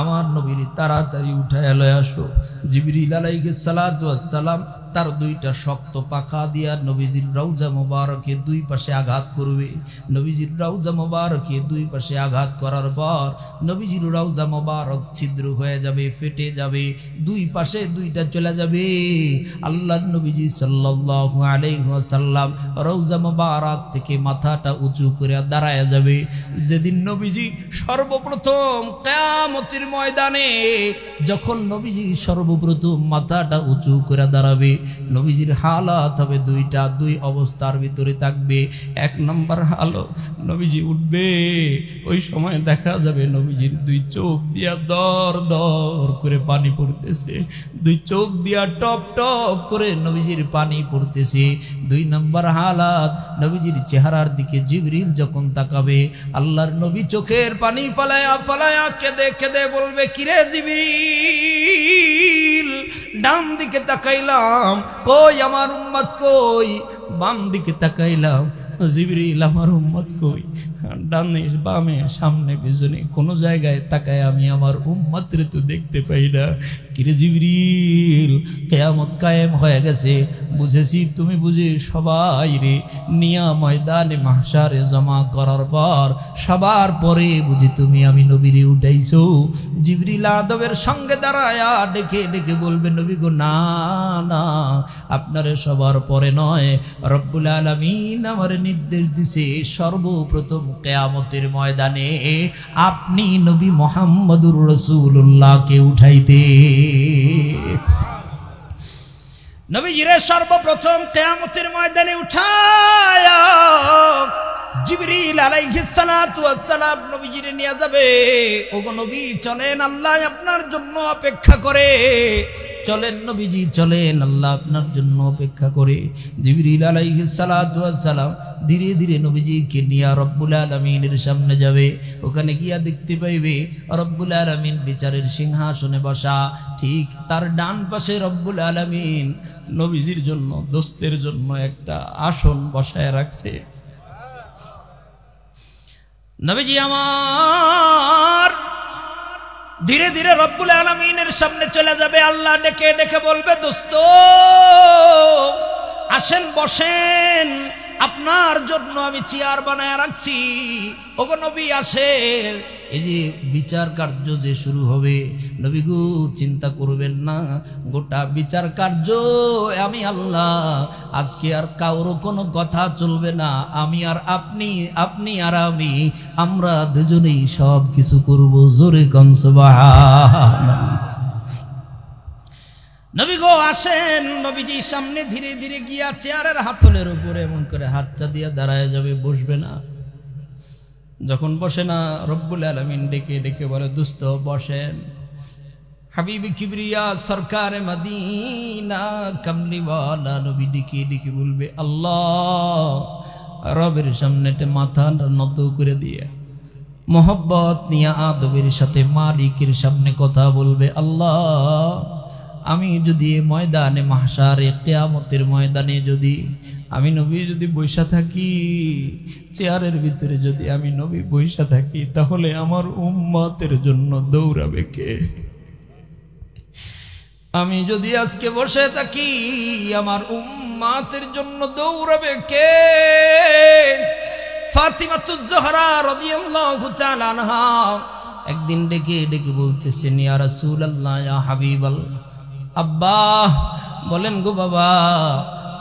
আমার নবীর তাড়াতাড়ি উঠায় লয়ে আসো। জিবরিল আলাইহিস সালাতু ওয়াস সালাম তার দুইটা শক্ত পাখা দিয়া নবীজির রওজা মোবারকে দুই পাশে আঘাত করবে। নবীজির রওজা মোবারকে দুই পাশে আঘাত করার পর নবীজির রওজা মোবারক ছিদ্র হয়ে যাবে, ফেটে যাবে, দুই পাশে দুইটা চলে যাবে। আল্লাহর নবীজি সাল্লাল্লাহু আলাইহি ওয়াসাল্লাম রওজা মোবারক থেকে মাথাটা উঁচু করে দাঁড়ায় যাবে। যেদিন নবীজি সর্বপ্রথম কিয়ামতের ময়দানে যখন নবীজি সর্বপ্রথম মাথাটা উঁচু করে দাঁড়াবে, নবীজির হালাত হবে দুইটা, দুই অবস্থার ভিতরে থাকবে। এক নম্বর হালত, নবীজি উঠবে, ওই সময় দেখা যাবে নবীজির দুই চোখ দিয়া দর দর করে পানি পড়তেছে, দুই চোখ দিয়া টপ টপ করে নবীজির পানি পড়তেছে। দুই নম্বর হালাত, নবীজির চেহারার দিকে জিবরিল যখন তাকাবে, আল্লাহর নবী চোখের পানি ফালায়া ফালায়া কেঁদে কেঁদে বলবে, কিরে জিবরিল, ডান দিকে তাকাইলাম কই আমার উম্মত কই, বাম দিকে তাকাইলাম জিবরিল আমার উম্মত কই, ডানে বামে সামনে পিছনে কোনো জায়গায় তাকায় আমি আমার উম্মতরে তো দেখতে পাই না। কিরে জিবরিল, কিয়ামত কায়েম হয়ে গেছে, বুঝেছি তুমি বুঝে সবাই রে নিয়া ময়দানে মাহশারে জমা করার পর সবার পরে বুঝি তুমি আমি নবীরে উঠাইছো। জিবরিল আদবের সঙ্গে দাঁড়ায়া ডেকে ডেকে বলবে, নবী গো না না, আপনারে সবার পরে নয়, রব্বুল আলামিন আমার নির্দেশ দিছে সর্বপ্রথম কিয়ামতের ময়দানে আপনি নবী মুহাম্মদুর রাসূলুল্লাহকে উঠাইতে। নবীজিরে সর্বপ্রথম কিয়ামতের ময়দানে উঠায়া জিবরিল আলাইহিস সালাতু ওয়াস সালাম নবীজিরে নিয়ে যাবে। ওগো নবী চলেন, আল্লাহ আপনার জন্য অপেক্ষা করে। চলেন নবীজি চলেন, আল্লাহ আপনার জন্য অপেক্ষা করে। জিবরিল আলাইহিস সালাতু ওয়াস সালাম ধীরে ধীরে নবীজিকে নিয়ে রব্বুল আলামিনের সামনে যাবে। ওখানে গিয়া দেখতে পাইবে রব্বুল আলামিন বিচারের সিংহাসনে বসা। ঠিক তার ডান পাশে রব্বুল আলামিন নবীজির জন্য, দোস্তের জন্য একটা আসন বসায় রাখছে। নবীজি আমার ধীরে ধীরে রব্বুল আলামিনের সামনে চলে যাবে। আল্লাহ ডেকে ডেকে বলবে, দোস্ত আসেন বসেন, আপনার জন্য আমি চেয়ার বানায় রাখছি। ওগো নবী আসেন। এই যে বিচার কার্য যে শুরু হবে, নবী গো চিন্তা করবেন না, গোটা বিচার কার্য আমি আল্লাহ, আজকে আর কারো কোনো কথা চলবে না। আমি আর আপনি, আপনি আর আমি, আমরা দুজনেই সব কিছু করব। জোরে কোন সুবহানাল্লাহ। নবী গো আসেন। নবীজি সামনে ধীরে ধীরে গিয়া চেয়ারের হাতলের উপরে এমন করে হাতটা দিয়ে দাঁড়ায় যাবে, বসবে না। যখন বসে না, রব্বুল আলামিন ডেকে ডেকে বলে, দোস্ত বসেন। হাবিবি কিবরিয়া সরকারে মদিনা কামলিওয়ালা নবী ডেকে ডেকে বলবে, আল্লাহ রবের সামনে মাথা নত করে দিয়ে মোহব্বত নিয়ে আদবের সাথে মালিকের সামনে কথা বলবে, আল্লাহ আমি যদি ময়দানে মাহশারে কিয়ামতের ময়দানে যদি আমি নবী যদি বৈশা থাকি, চেয়ারের ভিতরে যদি আমি নবী বৈশা থাকি, তাহলে আমার উম্মতের জন্য দৌড়াবে কে? আমি যদি আজকে বসে থাকি, আমার উম্মতের জন্য দৌড়াবে কে? ফাতিমাতুজ জোহরা রাদিয়াল্লাহু তাআলা আনহা একদিন ডেকে ডেকে বলতেছেন, ইয়া রাসূলুল্লাহ, ইয়া হাবিবাল্লাহ, আব্বা বলেন গো বাবা,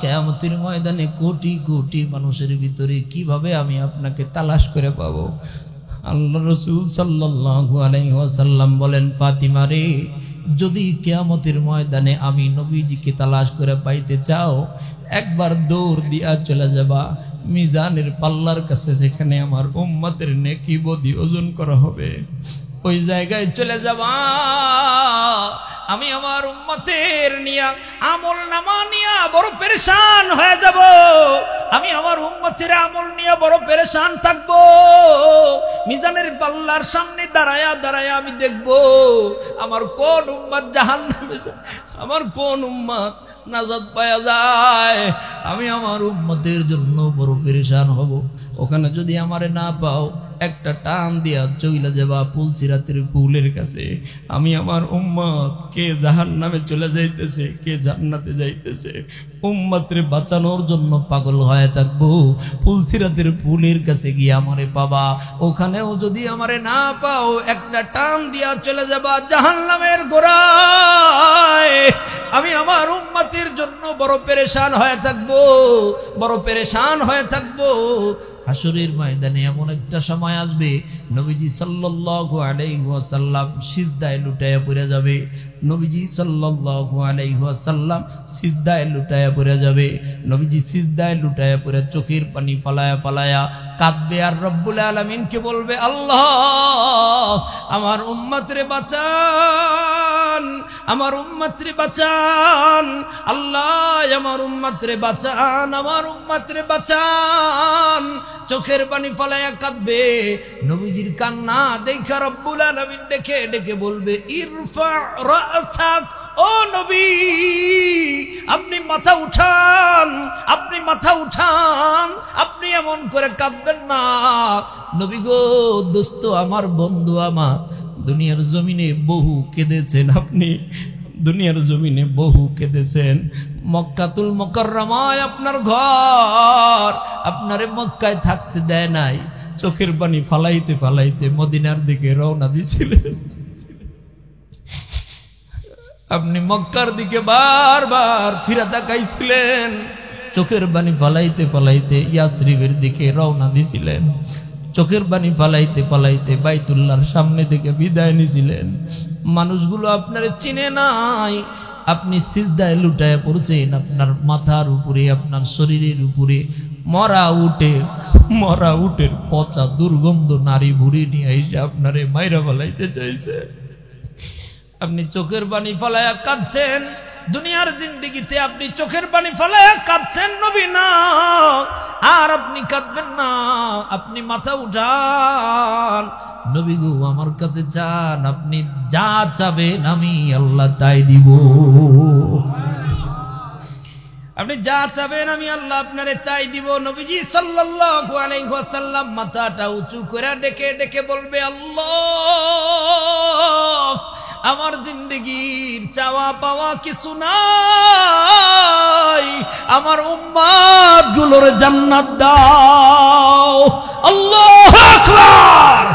কিয়ামতের ময়দানে কোটি কোটি মানুষের ভিতরে কিভাবে আমি আপনাকে তালাশ করে পাবো? আল্লাহ রাসূল সাল্লাল্লাহু আলাইহি ওয়াসাল্লাম বলেন, ফাতিমা রে, যদি কিয়ামতের ময়দানে আমি নবীজিকে তালাশ করে পাইতে চাও, একবার দৌড় দিয়া চলে যাবা মিজানের পাল্লার কাছে, যেখানে আমার উম্মতের নেকি বদি ওজন করা হবে। ওই জায়গায় চলে যাবা। আমি আমার উম্মতের নিয়া আমল নামা নিয়া বড় পেরেশান হয়ে যাব। আমি আমার উম্মতের আমল নিয়ে বড় পেরেশান থাকবো। মিজানের পাল্লার সামনে দাঁড়ায়া দাঁড়ায়া আমি দেখব আমার কোন উম্মত জাহান্নামে যায়, আমার কোন উম্মত নাজাত পাওয়া যায়। আমি আমার উম্মতের জন্য বড় পেরেশান হব। ওখানে যদি আমারে না পাও, একটা টান দিয়া চইলা যাবা পুলসিরাতের পুলের কাছে। আমি আমার উম্মত কে জাহান্নামে চলে যাইতেছে, কে জান্নাতে যাইতেছে, উম্মতরে বাঁচানোর জন্য পাগল হয়ে থাকবো। পুলসিরাতের পুলের কাছে গিয়ে আমারে পাবা। ওখানেও যদি আমারে না পাও, একটা টান দিয়া চলে যাবা জাহান্নামের গোড়ায়। আমি আমার উম্মতের জন্য বড় পেরেশান হয়ে থাকবো, বড় পেরেশান হয়ে থাকবো। হাসরের ময়দানে এমন একটা সময় আসবে, নবীজি সাল্লাল্লাহু আলাইহি ওয়াসাল্লাম সিজদায় লুটায়া পড়ে যাবে। নবীজি সাল্লাল্লাহু আলাইহি ওয়াসাল্লাম সিজদায় লুটায়া পড়ে যাবে। নবীজি সিজদায় লুটায়া পড়ে চোখের পানি ফালায়া ফালায়া কাঁদবে আর রব্বুল আলামিনকে বলবে, আল্লাহ আমার উম্মতরে বাঁচান, আমার উম্মতরে বাঁচান, আল্লাহ আমার উম্মতরে বাঁচান, আমার উম্মতরে বাঁচান। চোখের পানি ফালায়া কাঁদবে। নবীজির কান্না দেখা রব্বুল আলামিন ডেকে ডেকে বলবে, ইরফা রাসাক, ও নবী আপনি মাথা উঠান, আপনি মাথা উঠান, আপনি এমন করে কাঁদবেন না। নবী গো, দোস্ত আমার, বন্ধু আমার, দুনিয়ার জমিনে বহু কেঁদেছেন আপনি, দুনিয়ার জমিনে বহু কেঁদেছেন। মক্কাতুল মুকাররমায় আপনার ঘর, আপনারে মক্কায় থাকতে দেয় নাই। চোখের পানি ফালাইতে ফালাইতে মদিনার দিকে রওনা দিয়েছিলেন। আপনি মক্কার দিকে বারবার ফিরে তাকাইছিলেন। চোখের পানি ফালাইতে ফালাইতে ইয়াসরিবের দিকে রওনা দিয়েছিলেন। চোখের পানি ফালাইতে ফালাইতে বাইতুল্লাহর সামনে থেকে বিদায় নিছিলেন। মানুষগুলো আপনারে চিনে নাই, আপনি সিজদায় লুটায় পড়ছেন, আপনার মাথার উপরে আপনার শরীরের উপরে মরা উটের পচা দুর্গন্ধ নারী ভুড়ি নিয়ে এসে আপনারে মাইরা ফালাইতে চাইছে। আপনি চোখের পানি ফালাইয়া কাঁদছেন, দুনিয়ার জিন্দেগিতে আপনি চোখের পানি ফালাইয়া কাঁদছেন নবী না, আর আপনি কাঁদবেন না, আপনি মাথা উঠান, নবী গো আমার কাছে চান, আপনি যা চাবেন আমি আল্লাহ তাই দিব। আপনি যা চাবেন আমি আল্লাহ আপনারে তাই দিব। নবীজি সাল্লাল্লাহু আলাইহি ওয়াসাল্লাম মাথাটা উঁচু করে ডেকে ডেকে বলবে, আল্লাহ আমার জিন্দেগির চাওয়া পাওয়া কিছু নাই, আমার উম্মত গুলোর জান্নাত দাও। আল্লাহু আকবার।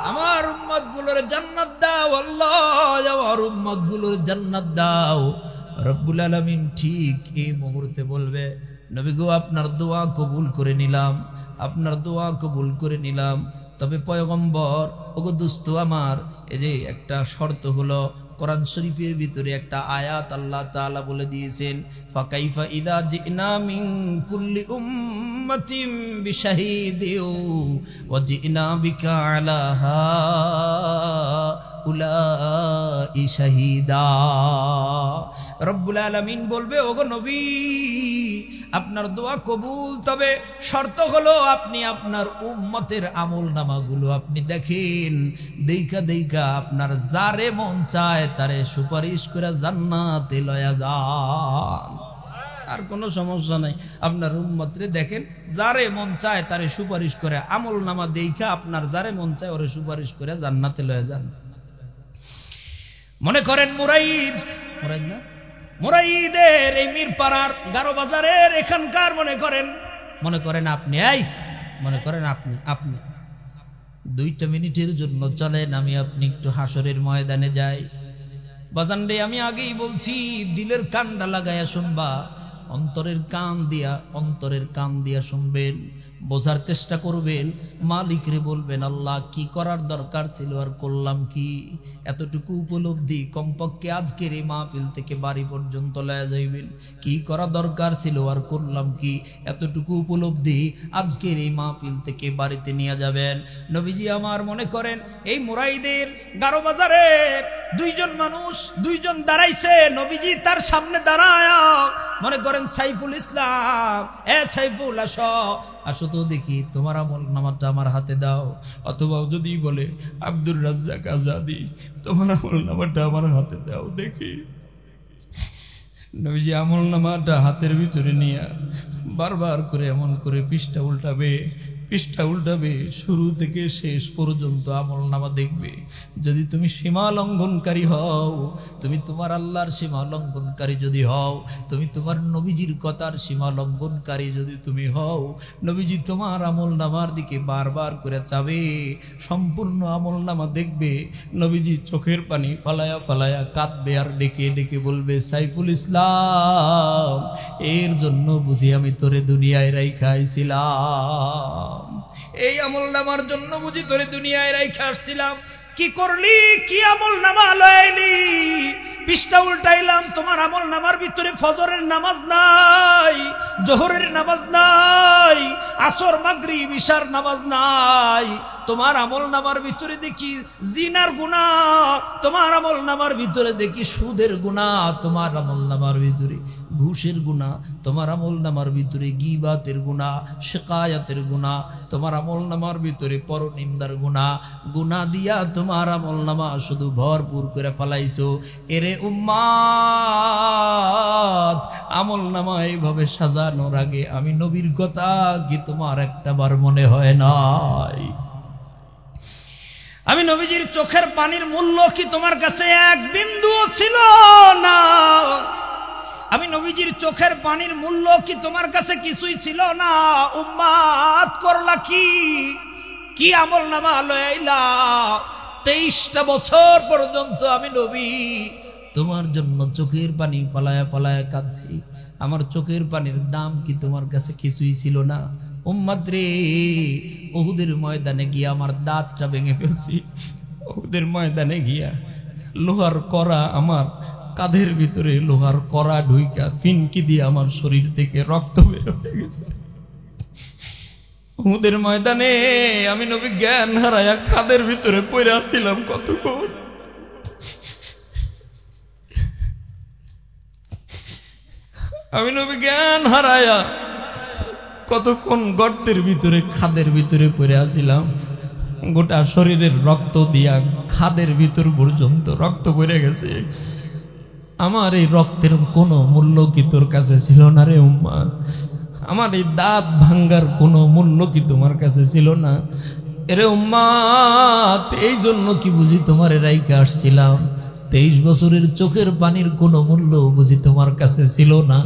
আমার উম্মত গুলোর জান্নাত দাও, আল্লাহ আমার উম্মত গুলোর জান্নাত দাও। রব্বুল আলামিন ঠিক এই মুহূর্তে বলবে, নবী গো আপনার দোয়া কবুল করে নিলাম, আপনার দোয়া কবুল করে নিলাম। তবে পয়গম্বর, ওগো দোস্ত আমার, এই যে একটা শর্ত হলো, কোরআন শরীফের ভিতরে একটা আয়াত আল্লাহ তাআলা বলে দিয়েছেন, ফাকাইফা ইযা জিনা মিন কুল্লি উম্মাতিন বিশাহিদিন ওয়া জিনা বিকা আলা হাউলাই শাহিদা। রব্বুল আলামিন বলবে, ওগো নবী আপনার দোয়া কবুল, তবে শর্ত হলো আপনি আপনার উম্মতের আমলনামাগুলো আপনি দেখেন, দেইখা দেইখা আপনার যারে মন চায় তারে সুপারিশ করে জান্নাতে লয়া যান। আর কোনো সমস্যা নাই, আপনার উম্মতরে দেখেন, যারে মন চায় তারে সুপারিশ করে, আমলনামা দেইখা আপনার যারে মন চায় ওরে সুপারিশ করে জান্নাতে লয়া যান। মনে করেন মুরাইদ না, মুরাইদের এই মিরপাড়ার গারো বাজারের এখানকার মনে করেন আপনি, মনে করেন আপনি 2 মিনিটের জন্য চলেন আমি আপনি একটু হাসরের ময়দানে যাই। বাজান রে, আমি আগেই বলছি, দিলের কানটা লাগাইয়া শুনবা, অন্তরের কান দিয়া শুনবেন, বোঝার চেষ্টা করবেন, মালিক রে বলবেন, আল্লাহ কি করার দরকার ছিল আর করলাম কি। এতটুকু উপলব্ধি কমপক্ষে আজকের এই মাহফিল থেকে বাড়ি পর্যন্ত লয়া যাইবেন, কি করা দরকার ছিল আর করলাম কি, এতটুকু উপলব্ধি আজকের এই মাহফিল থেকে বাড়িতে নিয়ে যাবেন। নবীজি আমার মনে করেন এই মুরাইদের গারো বাজারের 2জন মানুষ, 2জন দাঁড়াইছে, নবীজি তার সামনে দাঁড়ায়া, মনে করেন সাইফুল ইসলাম, সাইফুল আসো তো দেখি তোমার আমলনামাটা আমার হাতে দাও, অথবা যদি বলে আব্দুর রাজ্জাক আজাদি তোমার আমলনামাটা আমার হাতে দাও দেখি। নবীজি আমলনামাটা হাতের ভিতরে নিয়ে বারবার করে এমন করে পৃষ্ঠা উল্টাবে, শুরু থেকে শেষ পর্যন্ত আমলনামা দেখবে। যদি তুমি সীমা লঙ্ঘনকারী হও, তুমি তোমার আল্লাহর সীমা লঙ্ঘনকারী যদি হও, তুমি তোমার নবীজির কথার সীমা লঙ্ঘনকারী যদি তুমি হও, নবীজি তোমার আমলনামার দিকে বারবার করে চাবে, সম্পূর্ণ আমলনামা দেখবে। নবীজি চোখের পানি ফালায়া ফালায়া কাঁদবে আর ডেকে ডেকে বলবে, সাইফুল ইসলাম এর জন্য বুঝি আমি তোরে দুনিয়ায় রাইখা আইছিলাম, এই আমলনামার জন্য বুঝি তোরে দুনিয়ায় রাইখা আসছিলাম। কি করলি, কি আমলনামা লইলি? পৃষ্ঠা উল্টাইলাম, তোমার আমলনামার ভিতরে ফজরের নামাজ নাই, জোহরের নামাজ নাই, আসর মাগরিব ইশার নামাজ নাই। তোমার আমলনামার ভিতরে দেখি জিনার গুনাহ, তোমার আমলনামার ভিতরে দেখি সুদের গুনাহ, তোমার আমলনামার ভিতরে ঘুষের গুনাহ, তোমার আমলনামার ভিতরে গীবাতের গুনাহ, শিকায়াতের গুনাহ, তোমার আমলনামার ভিতরে পরনিন্দার গুনাহ দিয়া তোমার আমলনামা শুধু ভরপুর করে ফেলাইছো। এরে উম্মাত, আমলনামা এইভাবে সাজানোর আগে আমি নবীর কথা কি তোমার একটাবার মনে হয় নাই? আমি নবীজির চোখের পানির মূল্য কি তোমার কাছে এক বিন্দুও ছিল না? আমি নবীজির চোখের পানির মূল্য কি তোমার কাছে কিছুই ছিল না? উম্মাত করলা কি আমলনামা লইলা? 23টা বছর পর্যন্ত আমি নবী তোমার জন্য চোখের পানি পালায়া পালায়া কাঁদছি, আমার চোখের পানির দাম কি তোমার কাছে কিছুই ছিল না? উম্মত রে, উহুদের ময়দানে গিয়া আমার দাঁতটা ভেঙে ফেলছি। উহুদের ময়দানে গিয়া লোহার কড়া আমার কাঁধের ভিতরে, লোহার কড়া ঢুইকা ফিনকি দিয়ে আমার শরীর থেকে রক্ত বের হয়ে গেছে। উহুদের ময়দানে আমি নবী জ্ঞান হারায়া কাঁধের ভিতরে পড়ে ছিলাম কতক্ষণ। আমি নবী জ্ঞান হারায়া কতক্ষণ গর্তের ভিতরে, খাদের ভিতরে পড়ে আছিলাম। গোটা শরীরের রক্ত দিয়া খাদের ভিতর পর্যন্ত রক্ত পড়ে গেছে। আমার এই রক্তের কোনো মূল্য কি তোর কাছে ছিল না রে উম্মাত? আমার এই দাঁত ভাঙ্গার কোনো মূল্য কি তোমার কাছে ছিল না? এরে উম্মাত, এই জন্য কি বুঝি তোমার রাইকে আসছিলাম? 23 বছরের চোখের পানির কোনো মূল্য বুঝি তোমার কাছে ছিল না?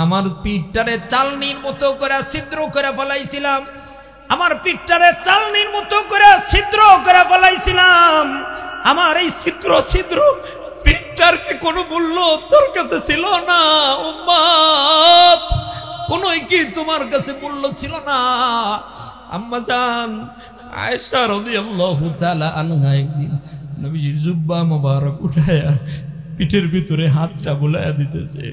আমার পিঠটারে চালনির মতো করে ছিদ্র করে ফেলাইছিলাম, আমার পিঠটারে চালনির মতো করে ছিদ্র করে ফেলাইছিলাম। আমার এই ছিদ্র ছিদ্র পিঠটার কি কোনো মূল্য তোর কাছে ছিল না উম্মত? কোনোই কি তোমার কাছে মূল্য ছিল না? আম্মা জান আয়েশা রাদিয়াল্লাহু তাআলা আনহা একদিন নবীজির জুব্বা মোবারক উঠায়া পিঠের ভিতরে হাতটা বুলাইয়া দিতেছে।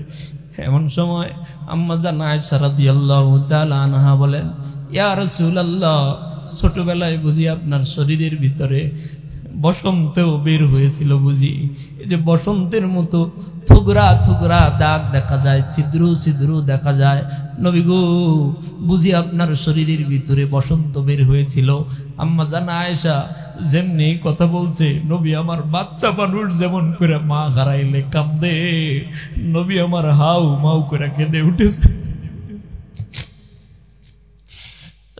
এমন সময় আম্মা জান আয়েশা রাদিয়াল্লাহু তাআলা আনহা বলেন, ইয়া রাসূলুল্লাহ, ছোটবেলায় বুঝি আপনার শরীরের ভিতরে বসন্তেও বের হয়েছিল বুঝি? এই যে বসন্তের মতো থুগরা থুগরা দাগ দেখা যায়, ছিদ্র ছিদ্র দেখা যায়, নবী গো বুঝি আপনার শরীরের ভিতরে বসন্ত বের হয়েছিল? আম্মা জান আয়েশা যেমনি কথা বলছে, নবী আমার বাচ্চা মানুষ যেমন করে মা হারাইলে কাঁদে, নবী আমার হাউ মাউ করে কেঁদে উঠেছে।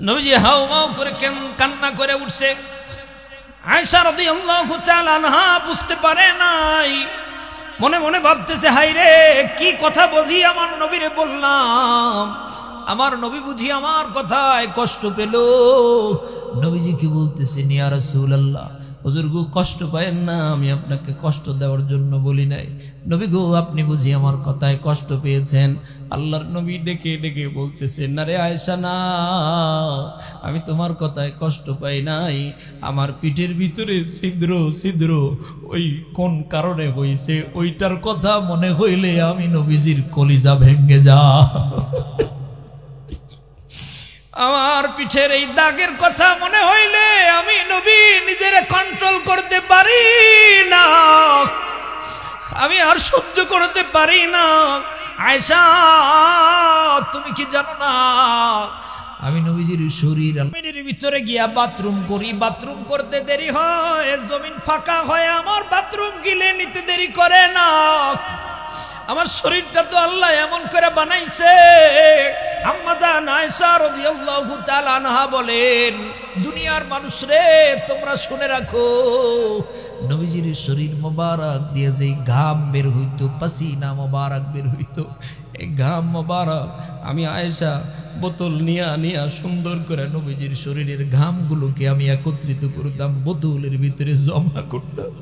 নবীজি হাউ মাউ করে কান্না করে উঠছে। আয়েশা রাদিয়াল্লাহু তাআলা আনহা বুঝতে পারে নাই, মনে মনে ভাবতেছে, হাই রে কি কথা বুঝি আমার নবীরে বললাম, আমার নবী বুঝি আমার কথায় কষ্ট পেল। নবীজি কি বলতেছেন, ইয়া রাসূলুল্লাহ, হুজুর গো কষ্ট পায়েন না, আমি আপনাকে কষ্ট দেওয়ার জন্য বলি নাই। নবী গো আপনি বুঝি আমার কথায় কষ্ট পেয়েছেন? আল্লাহর নবী ডেকে ডেকে বলতেছেন, না রে আয়েশা না, আমি তোমার কথায় কষ্ট পাই নাই। আমার পিঠের ভিতরে ছিদ্র ছিদ্র ওই কোন কারণে হইছে ওইটার কথা মনে হইলে আমি নবীজির কলিজা ভেঙে যা। আমার পিঠের এই দাগের কথা মনে হইলে আমি নবী নিজের কন্ট্রোল করতে পারি না, আমি আর সহ্য করতে পারি না। আয়েশা তুমি কি জানো না, আমি নবীজির শরীরের ভিতরে গিয়া বাথরুম করি, বাথরুম করতে দেরি হয়, জমিন ফাঁকা হয়, আমার বাথরুম গিলে নিতে দেরি করে না। আমার শরীরটা তো আল্লাহ এমন করে বানাইছে। আম্মা জান আয়েশা রাদিয়াল্লাহু তাআলা আনহা বলেন, দুনিয়ার মানুষ রে তোমরা শুনে রাখো, নবীজির শরীর মোবারক দিয়ে যে ঘাম বের হইতো, পাসিনা মোবারক বের হইতো, এই ঘাম মোবারক আমি আয়েশা বোতল নিয়া নিয়া সুন্দর করে নবীজির শরীরের ঘামগুলোকে আমি একত্রিত করতাম, বোতলের ভিতরে জমা করতাম।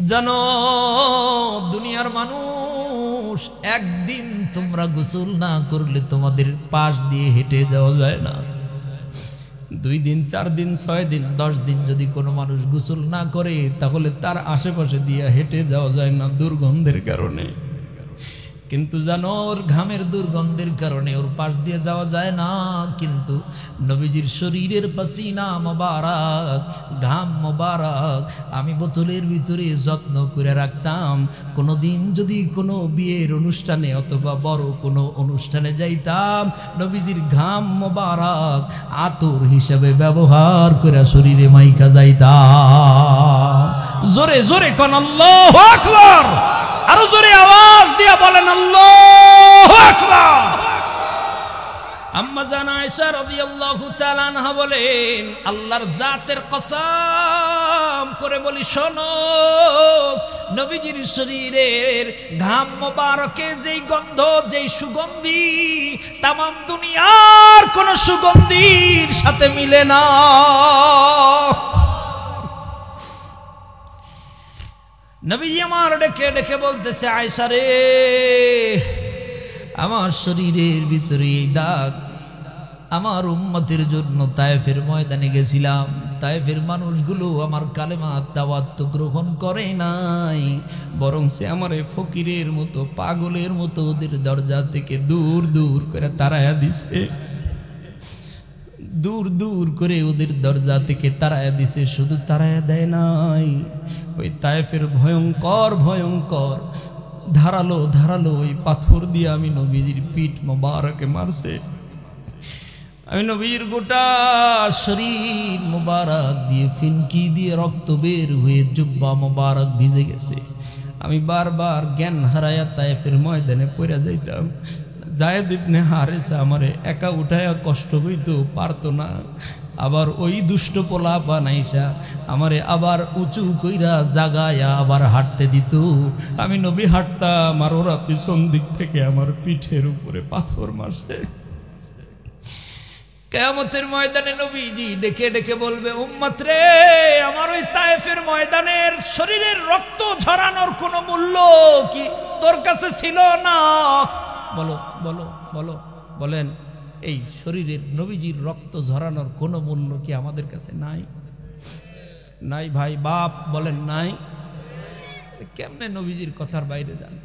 জানো দুনিয়ার মানুষ, একদিন তোমরা গোসল না করলে তোমাদের পাশ দিয়ে হেঁটে যাওয়া যায় না। 2 দিন 4 দিন 6 দিন 10 দিন যদি কোনো মানুষ গোসল না করে তাহলে তার আশেপাশে দিয়ে হেঁটে যাওয়া যায় না দুর্গন্ধের কারণে। কিন্তু জানো ওর ঘামের দুর্গন্ধের কারণে ওর পাশ দিয়ে যাওয়া যায় না, কিন্তু নবীজির শরীরের পাসিনা মোবারক, ঘাম মোবারক আমি বোতলের ভিতরে যত্ন করে রাখতাম। কোনোদিন যদি কোনো বিয়ের অনুষ্ঠানে অথবা বড় কোনো অনুষ্ঠানে যাইতাম, নবীজির ঘাম মোবারক আতর হিসাবে ব্যবহার করে শরীরে মাইখা যাইতাম। জোরে জোরে কোন আল্লাহু আকবার, আরো জোরে আওয়াজ দিয়া বলেন আল্লাহু আকবার। আম্মা জান আয়েশা রাদিয়াল্লাহু তাআলা আনহা বলেন, আল্লাহর জাতের কসম করে বলি শোনো, নবীজির শরীরের ঘাম মোবারকে যেই গন্ধ, যেই সুগন্ধি তামাম দুনিয়ার কোন সুগন্ধির সাথে মিলে না। নবীজি আমার ডেকে ডেকে বলতেছে, আয়েশা রে আমার শরীরের ভিতরে এই দাগ আমার উম্মতের জন্য তায়েফের ময়দানে গেছিলাম। তায়েফের মানুষগুলো আমার কালেমা দাওয়াত তো গ্রহণ করে নাই, বরং সে আমারে ফকিরের মতো পাগলের মতো ওদের দরজা থেকে দূর দূর করে তাড়ায়া দিছে, দূর দূর করে ওদের দরজা থেকে তাড়ায়া দিছে। শুধু তাড়ায়া দেয় নাই, ওই তায়েফের ভয়ঙ্কর ভয়ঙ্কর ধারালো ধারালো ওই পাথর দিয়ে আমি নবীজির পিঠ মোবারকে মারছে। আমি নবীর গোটা শরীর মোবারক দিয়ে ফিনকি দিয়ে রক্ত বের হয়ে জুব্বা মোবারক ভিজে গেছে। আমি বারবার জ্ঞান হারায়া তায়েফের ময়দানে পড়ে যাইতাম। যায়েদ ইবনে হারেসা আমারে একা উঠায়া কষ্ট হইতো পারতো না, আবার ওই দুষ্ট পোলা বানাইসা আমারে আবার উঁচু কইরা জাগায়া আবার হাঁটতে দিত। আমি নবী হাঁটতাম আর ওরা পিছন দিক থেকে আমার পিঠের উপরে পাথর মারছে। কিয়ামতের ময়দানে নবীজি ডেকে ডেকে বলবে, উম্মত রে, আমার ওই তায়েফের ময়দানের শরীরের রক্ত ঝরানোর কোনো মূল্য কি তোর কাছে ছিল না? বলো বলো বলো, বলেন এই শরীরের নবীজির রক্ত ঝরানোর কোনো মূল্য কি আমাদের কাছে নাই? নাই ভাই, বাপ বলেন নাই। কেমনে নবীজির কথার বাইরে যান?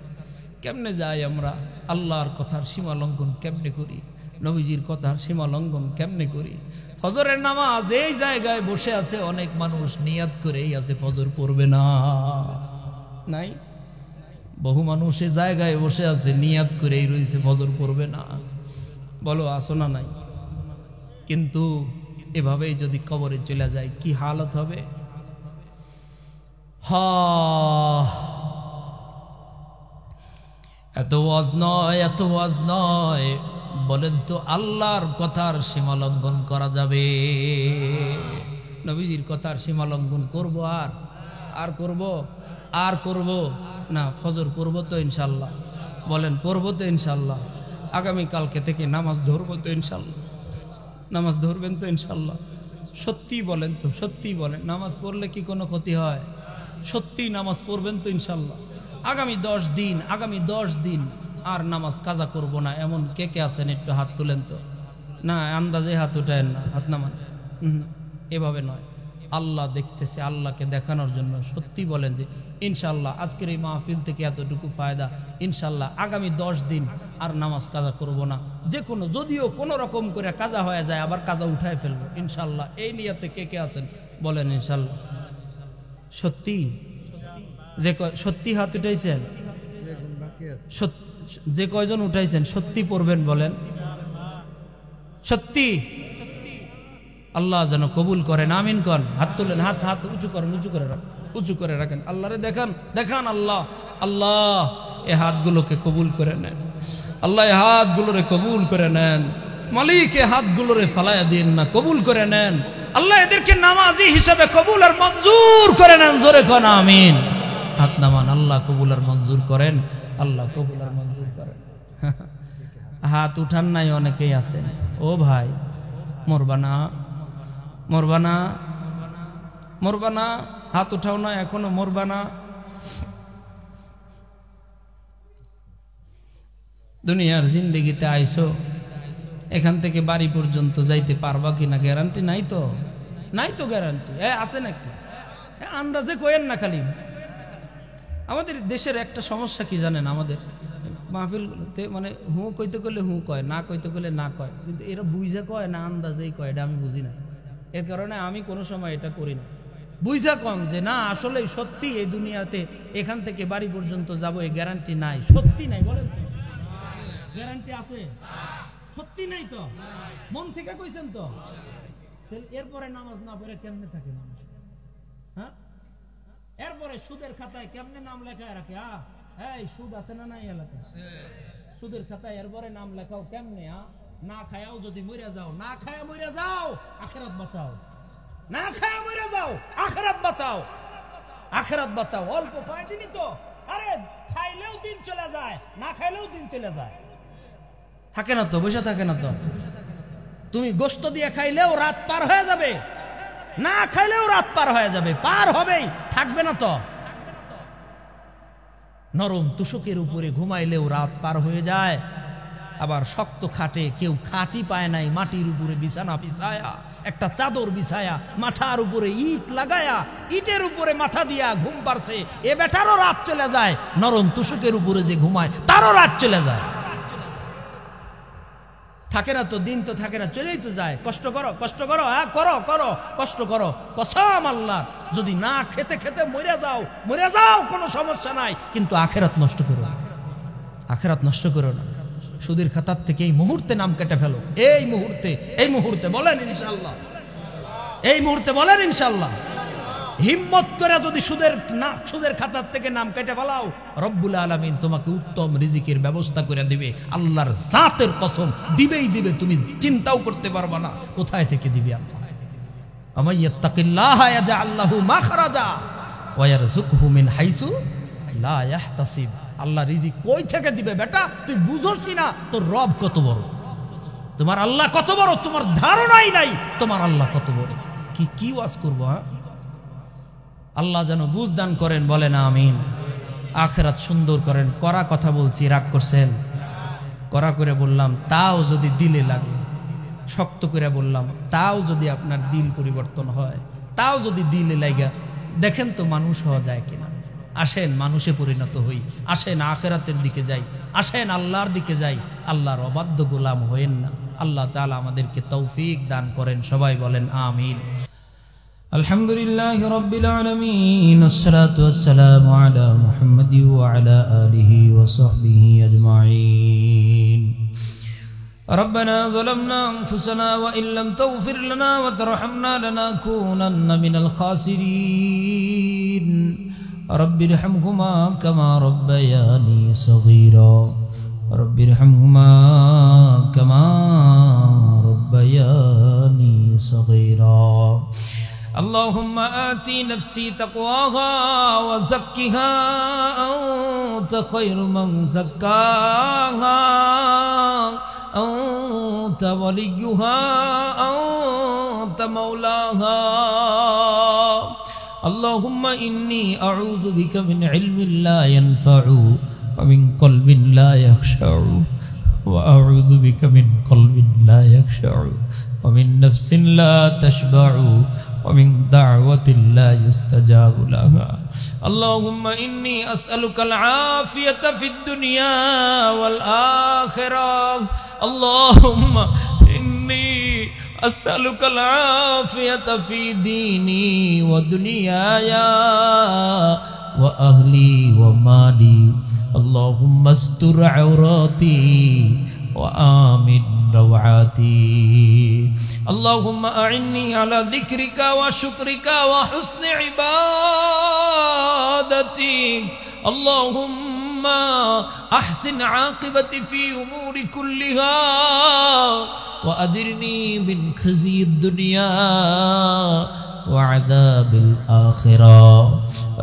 কেমনে যাই আমরা? আল্লাহর কথার সীমা লঙ্ঘন কেমনে করি? নবীজির কথার সীমা লঙ্ঘন কেমনে করি? ফজরের নামাজ এই জায়গায় বসে আছে অনেক মানুষ, নিয়াত করেই আছে ফজর পড়বে না। নাই? বহু মানুষ এই জায়গায় বসে আছে নিয়াত করেই রয়েছে ফজর পড়বে না। বলো আসো না? নাই? কিন্তু এভাবেই যদি কবরে চলে যায় কি হালত হবে? এত ওয়াজ নয়, এত ওয়াজ নয়। বলেন তো আল্লাহর কথার সীমা লঙ্ঘন করা যাবে? নবীজির কথার সীমা লঙ্ঘন করব আর করব আর করব না? ফজর পড়ব তো ইনশাল্লাহ? বলেন পড়ব তো ইনশাল্লাহ? আগামী কালকে থেকে নামাজ ধরবো তো ইনশাল্লাহ? নামাজ ধরবেন তো ইনশাল্লাহ? সত্যি বলেন তো, সত্যি বলেন, নামাজ পড়লে কি কোনো ক্ষতি হয়? সত্যি নামাজ পড়বেন তো ইনশাল্লাহ? আগামী 10 দিন আর নামাজ কাজা করব না, এমন কে কে আছেন? একটু হাত তুলেন তো। না, আন্দাজে হাত উঠায়েন না, হাত নামান। এভাবে নয়, আল্লাহ দেখতেছে, আল্লাহকে দেখানোর জন্য সত্যি বলেন যে ইনশাল্লাহ আজকের এই মাহফিল থেকে এতটুকু ফায়দা, ইনশাল্লাহ আগামী 10 দিন আর নামাজ কাজা করব না। যে কোনো, যদিও কোনো রকম করে কাজা হয়ে যায় আবার কাজা উঠায় ফেলবো ইনশাল্লাহ। এই নিয়াতে কে কে আছেন বলেন ইনশাল্লাহ? সত্যি? যে সত্যি হাত উঠাইছেন, যে কয়জন উঠাইছেন সত্যি পড়বেন বলেন? সত্যি? আল্লাহ যেন কবুল করেন, আমিন করেন। হাত তুলেন, হাত হাত উঁচু করেন, উঁচু করে রাখেন। আল্লাহরে দেখান, দেখান আল্লাহ, আল্লাহ এ হাতগুলোকে কবুল করে নেন। আল্লাহ এ হাতগুলোরে কবুল করে নেন। মালিক এ হাতগুলোরে ফালাইয়া দিন না, কবুল করে নেন। আল্লাহ এদেরকে নামাজি হিসাবে কবুল আর মঞ্জুর করে নেন। জোরে কোন আমিন। হাত নামান, আল্লাহ কবুল আর মঞ্জুর করেন, আল্লাহ কবুল আর মঞ্জুর করেন। হাত উঠান নাই অনেকেই আছেন। ও ভাই, মরবানা মরবানা মরবানা, হাত উঠাও না এখনো, মরবানা। দুনিয়ার জিন্দেগিতে আইসো, এখান থেকে বাড়ি পর্যন্ত যাইতে পারবা কিনা গ্যারান্টি নাই তো? নাই তো গ্যারান্টি। আছে নাকি? আন্দাজে কয়েন না খালি। আমাদের দেশের একটা সমস্যা কি জানেন? আমাদের মাহফিলতে মানে হু কইতে গেলে হু কয়, না কইতে গেলে না কয়, কিন্তু এরা বুঝে কয় না আন্দাজেই কয়, এটা আমি বুঝি না। এর কারণে আমি কোনো সময় এটা করি না। বুঝা কম যে না আসলে সত্যি এই দুনিয়াতে এখান থেকে বাড়ি পর্যন্ত যাবো, এই গ্যারান্টি নাই। সত্যি নাই বলেন? গ্যারান্টি আছে? সত্যি নাই তো? মন থেকে কইছেন তো? এরপরে নামাজ না পড়ে কেমনে থাকে মানুষ? হ্যাঁ, এরপরে সুদের খাতায় কেমনে নাম লেখায় রাখে? এই সুদ আছে না নাই এলাকায়? সুদের খাতায় এরপরে নাম লেখাও কেমনে? না খায়াও যদি মরে যাও, না খায়া মরে যাও, আখিরাত বাঁচাও। না খায়া মরে যাও, আখিরাত বাঁচাও, আখিরাত বাঁচাও। অল্প কয়দিনই তো, আরে খাইলেও দিন চলে যায়, না খাইলেও দিন চলে যায়। থাকে না তো, বসে থাকে না তো। তুমি গোশত দিয়ে খাইলেও রাত পার হয়ে যাবে, না খাইলেও রাত পার হয়ে যাবে, পার হবেই, থাকবে না তো। নরম তুষকের উপরে ঘুমাইলেও রাত পার হয়ে যায়, আবার শক্ত খাটে কেউ খাটি পায় নাই, মাটির উপরে বিছানা বিছায়া, একটা চাদর বিছায়া, মাথার উপরে ইট লাগায়া, ইটের উপরে মাথা দিয়া ঘুম পারছে। এ বেটারও রাত চলে যায়, নরম তুষকের উপরে যে ঘুমায় তারও রাত চলে যায়। থাকে না তো, দিন তো থাকে না, চলেই তো যায়। কষ্ট করো, কষ্ট করো, হ্যাঁ করো করো, কষ্ট করো। কসম আল্লাহ, যদি না খেতে খেতে মরে যাও, মরে যাও, কোনো সমস্যা নাই, কিন্তু আখেরাত নষ্ট করো না, আখেরাত নষ্ট করো না। সুদের খাতার থেকে এই মুহূর্তে নাম কেটে ফেলো, এই মুহূর্তে, এই মুহূর্তে বলেন ইনশাআল্লাহ, এই মুহূর্তে বলেন ইনশাআল্লাহ। হিম্মত করে যদি সুদের খাতার থেকে নাম কেটে ফেলাও, রব্বুল আলামিন তোমাকে উত্তম রিজিকের ব্যবস্থা করে দিবে। আল্লাহর জাতের কসম, দিবেই দিবে, তুমি চিন্তাও করতে পারবা না কোথায় থেকে দিবে আল্লাহ। আমাইয়াত্তাকিল্লাহ ইয়াজআল লাহু মাখরাজা ওয়া ইয়ারযুকহু মিন হাইসু লা ইয়াহতাসিব। আল্লাহ রিজিক কই থেকে দিবে বেটা, তুই বুঝছস না তোর রব কত বড়, তোমার আল্লাহ কত বড়, তোমার ধারণাই নাই তোমার আল্লাহ কত বড়। কি ওয়াজ করবো? হ্যাঁ, আল্লাহ যেন বুঝ দান করেন, বলেন আমিন। আখিরাত সুন্দর করেন। কড়া কথা বলছি, রাগ করছেন? কড়া করে বললাম, তাও যদি দিলে লাগে, শক্ত করে বললাম, তাও যদি আপনার দিল পরিবর্তন হয়, তাও যদি দিলে লাগা, দেখেন তো মানুষ হওয়া যায় কিনা। আসেন মানুষে পরিণত হই, আসেন আখিরাতের দিকে যাই, আসেন আল্লাহর দিকে যাই, আল্লাহর অবাধ্য গোলাম হয়েন না। আল্লাহ তাআলা আমাদেরকে তৌফিক দান করেন, সবাই বলেন আমিন। আলহামদুলিল্লাহি রাব্বিল আলামিন, আসসালাতু ওয়াসসালামু আলা মুহাম্মাদি ওয়া আলা আলিহি ওয়া সাহবিহি আজমাইন। ربنا ظلمنا أنفسنا وإن لم تغفر لنا وترحمنا لنكونن من الخاسرين رب ارحمهما كما ربياني صغيرا رب ارحمهما كما ربياني صغيرا اللهم آتي نفسي تقواها وزكها أنت خير من زكاها أنت وليها أنت مولاها اللهم إني أعوذ بك من علم لا ينفع ومن قلب لا يخشع وأعوذ بك من قلب لا يخشع ومن نفس لا تشبع ومن دعوة لا يستجاب لها اللهم إني أسألك العافية في الدنيا والآخرة اللهم إني أسألك العافية في ديني ودنياي وأهلي ومالي اللهم استر عوراتي وآمن روعاتي اللهم أعني على ذكرك وشكرك وحسن عبادتك اللهم أحسن عاقبتي في أمور كلها وأجرني من خزي الدنيا وعذاب الآخرة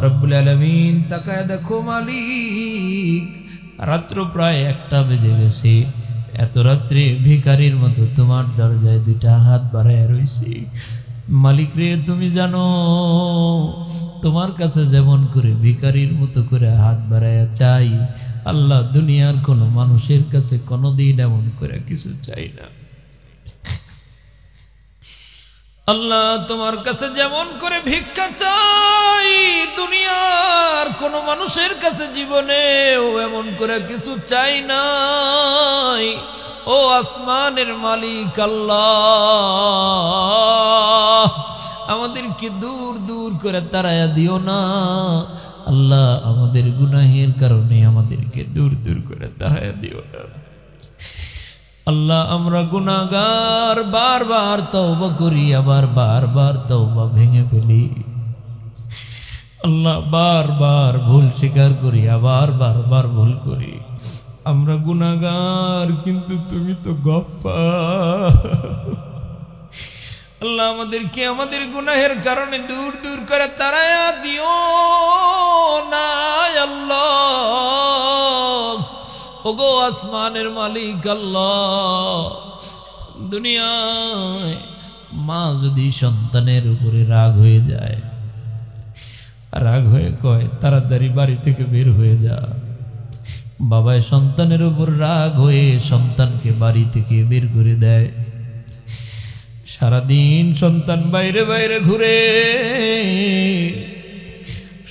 رب العالمين তাকায় দেখো মালিক রাত্র প্রায় 1টা বেজে গেছে এত রাত্রে ভিখারির মতো তোমার দরজায় 2টা হাত বাড়ায় রইছি মালিক রে তুমি জানো তোমার কাছে যেমন করে ভিখারির মতো করে হাত বাড়ায়া চাই আল্লাহ দুনিয়ার কোন মানুষের কাছে কোনোদিন এমন করে কিছু চাই না আল্লাহ তোমার কাছে যেমন করে ভিক্ষা চাই দুনিয়ার কোন মানুষের কাছে জীবনেও এমন করে কিছু চাই নাই ও আসমানের মালিক আল্লাহ আমাদেরকে দূর দূর করে তাড়ায়া দিও না আল্লাহ আমাদের গুনাহের কারণে আমাদেরকে দূর দূর করে তাড়ায়া দিও না আল্লাহ আমরা গুনাহগার বারবার তওবা করি আবার বারবার তওবা ভেঙে ফেলি আল্লাহ বারবার ভুল স্বীকার করি আবার বারবার ভুল করি আমরা গুনাহগার কিন্তু তুমি তো গফফার আল্লাহ আমাদেরকে আমাদের গুনাহের কারণে দূর দূর করে তাড়ায়া দিও না আল্লাহ ওগো আসমানের মালিক আল্লাহ দুনিয়ায় মা যদি সন্তানের উপরে রাগ হয়ে যায় রাগ হয়ে কয় তাড়াতাড়ি বাড়ি থেকে বের হয়ে যা বাবায় সন্তানের উপর রাগ হয়ে সন্তানকে বাড়ি থেকে বের করে দেয়। সারাদিন সন্তান বাইরে বাইরে ঘুরে,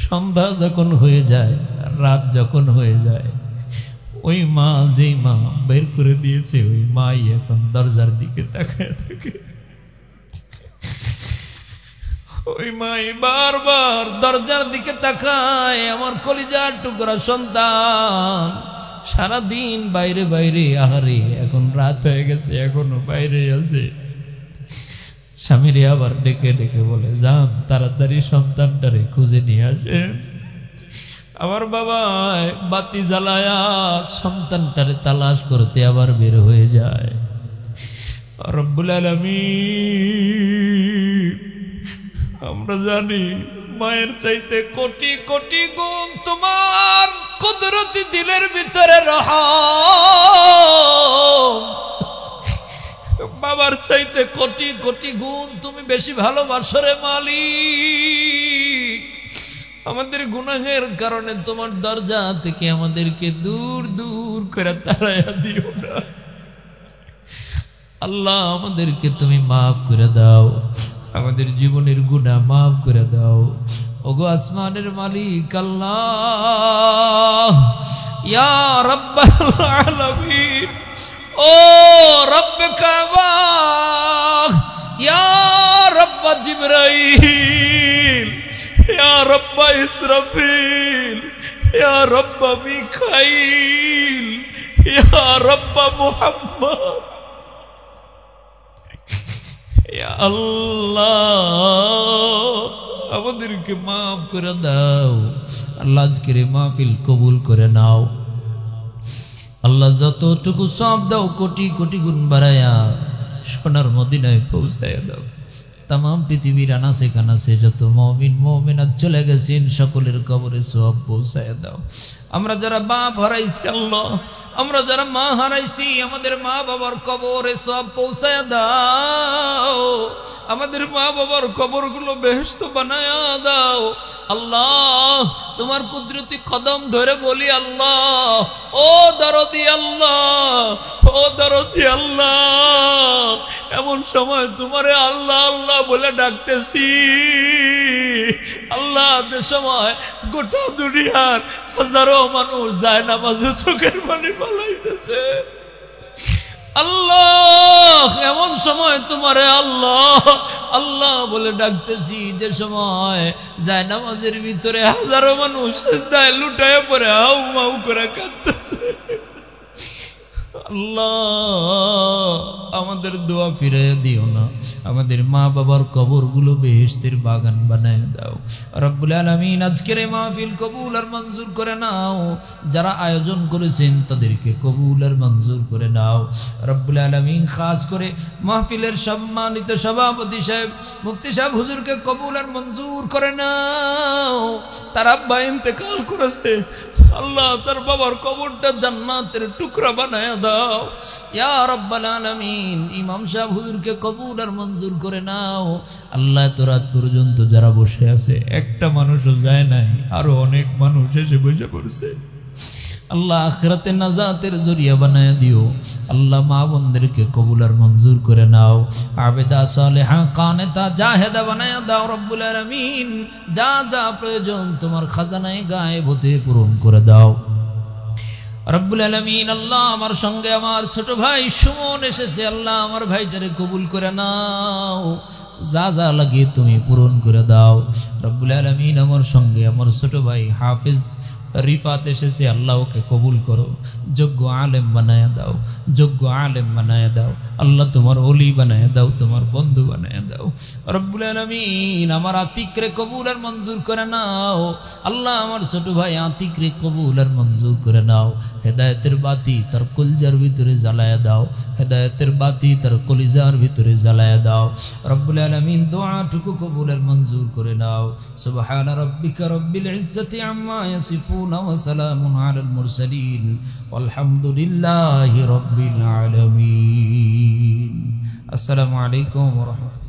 সন্ধ্যা যখন হয়ে যায়, রাত যখন হয়ে যায়, ওই মা, যেই মা বের করে দিয়েছে, ওই মাই এখন দরজার দিকে তাকায় থাকে। ওই মাই বারবার দরজার দিকে তাকায়। আমার কলিজার টুকরা সন্তান সারাদিন বাইরে বাইরে, আহারে এখন রাত হয়ে গেছে, এখনো বাইরে আছে। স্বামীরে আবার ডেকে ডেকে বলে, যান তাড়াতাড়ি সন্তানটারে খুঁজে নিয়ে আসেন। আমার বাবা বাতি জ্বালায়া সন্তানটারে তালাশ করতে আবার বের হয়ে যায়। রব্বুল আলামিন, আমরা জানি মায়ের চাইতে কোটি কোটি গুণ তোমার কুদরতি দিলের ভিতরে রহম, বাবার চাইতে কোটি কোটি গুণ তুমি বেশি ভালোবাসো রে মালিক। আমাদের গুনাহের কারণে তোমার দরজা থেকে আমাদেরকে দূর দূর করে তাড়াইয়া দিও না আল্লাহ। আমাদেরকে তুমি মাফ করে দাও, আমাদের জীবনের গুনাহ মাফ করে দাও। ওগো আসমানের মালিক আল্লাহ, ইয়া রাব্বাল আলামিন, ও রব্বে কাবা, ইয়া রব্বা জিবরাইল, ইয়া রব্বা ইসরাফিল, ইয়া রব্বা মিকাইল, ইয়া রব্বা মুহাম্মদ, ইয়া আল্লাহ আমাদেরকে মাফ করে দাও আল্লাহ। আজকের মাহফিল কবুল করে নাও আল্লাহ। যতটুকু সওয়াব দাও কোটি কোটি গুণ বাড়ায়া সোনার মদিনায় পৌঁছায়া দাও। তাম পৃথিবীর আনাচে কানাচে যত মুমিন মুমিনাত চলে গেছেন সকলের কবরে সওয়াব পৌঁছায়া দাও। আমরা যারা বাপ হারাইছি আল্লাহ, আমরা যারা মা হারাইছি, আমাদের মা বাবার কবরে সওয়াব পৌঁছায়া দাও। আমাদের মা বাবার কবরগুলো বেহেশত বানায়া দাও আল্লাহ। তোমার কুদরতি কদম ধরে বলি আল্লাহ, ও দরদি আল্লাহ, ও দরদি আল্লাহ, এমন সময় তোমারে আল্লাহ আল্লাহ বলে ডাকতেছি আল্লাহ, যে সময় গোটা দুনিয়ার হাজারো মানুষ যায় নামাজে চোখের পানি পালাইতেছে আল্লাহ, এমন সময় তোমারে আল্লাহ আল্লাহ বলে ডাকতেছি, যে সময় যায় নামাজের ভিতরে হাজারো মানুষ সিজদায় লুটায় পড়ে হাউ মাউ করে কাঁদতেছে আল্লাহ। আমাদের দোয়া ফিরাইয়া দিও না, আমাদের মা বাবার কবরগুলো বেহেশতের বাগান বানায় দাও রব্বুল আলামিন। আজকের এই মাহফিল কবুল আর মঞ্জুর করে নাও, যারা আয়োজন করেছেন তাদেরকে কবুল আর মঞ্জুর করে নাও রব্বুল আলামিন। খাস করে মাহফিলের সম্মানিত সভাপতি সাহেব মুফতি সাহেব হুজুরকে কবুল আর মঞ্জুর করে নাও। তার আব্বা ইন্তেকাল করেছে আল্লাহ, তার বাবার কবরটা জান্নাতের টুকরা বানায়া দাও ইয়া রাব্বাল আলামিন। ইমাম সাহেব হুজুরকে কবুল আর মঞ্জুর করে নাও আল্লাহ। এত রাত পর্যন্ত যারা বসে আছে, একটা মানুষও যায় নাই, আরো অনেক মানুষ এসে বসে পড়ছে আল্লাহ। আখিরাতে নাজাতের জরিয়া বানায়া দিও আল্লাহ। মা বোনদেরকে কবুল আর মঞ্জুর করে নাও, আবেদা সালেহা কানেতা জাহেদা বানায়া দাও রব্বুল আলামিন। যা যা প্রয়োজন তোমার খাজানায় গায়েব হতে পূরণ করে দাও রব্বুল আলামিন। আল্লাহ আমার সঙ্গে আমার ছোট ভাই সুমন এসেছে আল্লাহ, আমার ভাইটারে কবুল করে নাও, যা যা লাগে তুমি পূরণ করে দাও রব্বুল আলামিন। আমার সঙ্গে আমার ছোট ভাই হাফিজ রিফাত এসেছে আল্লাহ, ওকে কবুল করো, যোগ্য আলেম বানায়া দাও, যোগ্য আলেম বানায়া দাও আল্লাহ। তোমার ওলি বানায়া দাও, তোমার বন্ধু বানায়া দাও রব্বুল আলামিন। আমার আতিকরে কবুল আর মঞ্জুর করে নাও আল্লাহ। আমার ছোট ভাই আতিকরে কবুল আর মঞ্জুর করে নাও। হেদায়েতের বাতি তার কলিজার ভিতরে জ্বালায়া দাও, হেদায়েতের বাতি তার কলিজার ভিতরে জ্বালায়া দাও রব্বুল আলামিন। দোয়াটুকু কবুল আর মঞ্জুর করে নাও। সুবহান রাব্বিকা রব্বিল ইজ্জাতি আম্মা ইয়াসিফুন وسلام على المرسلين والحمد لله رب العالمين. السلام عليكم ورحمة الله.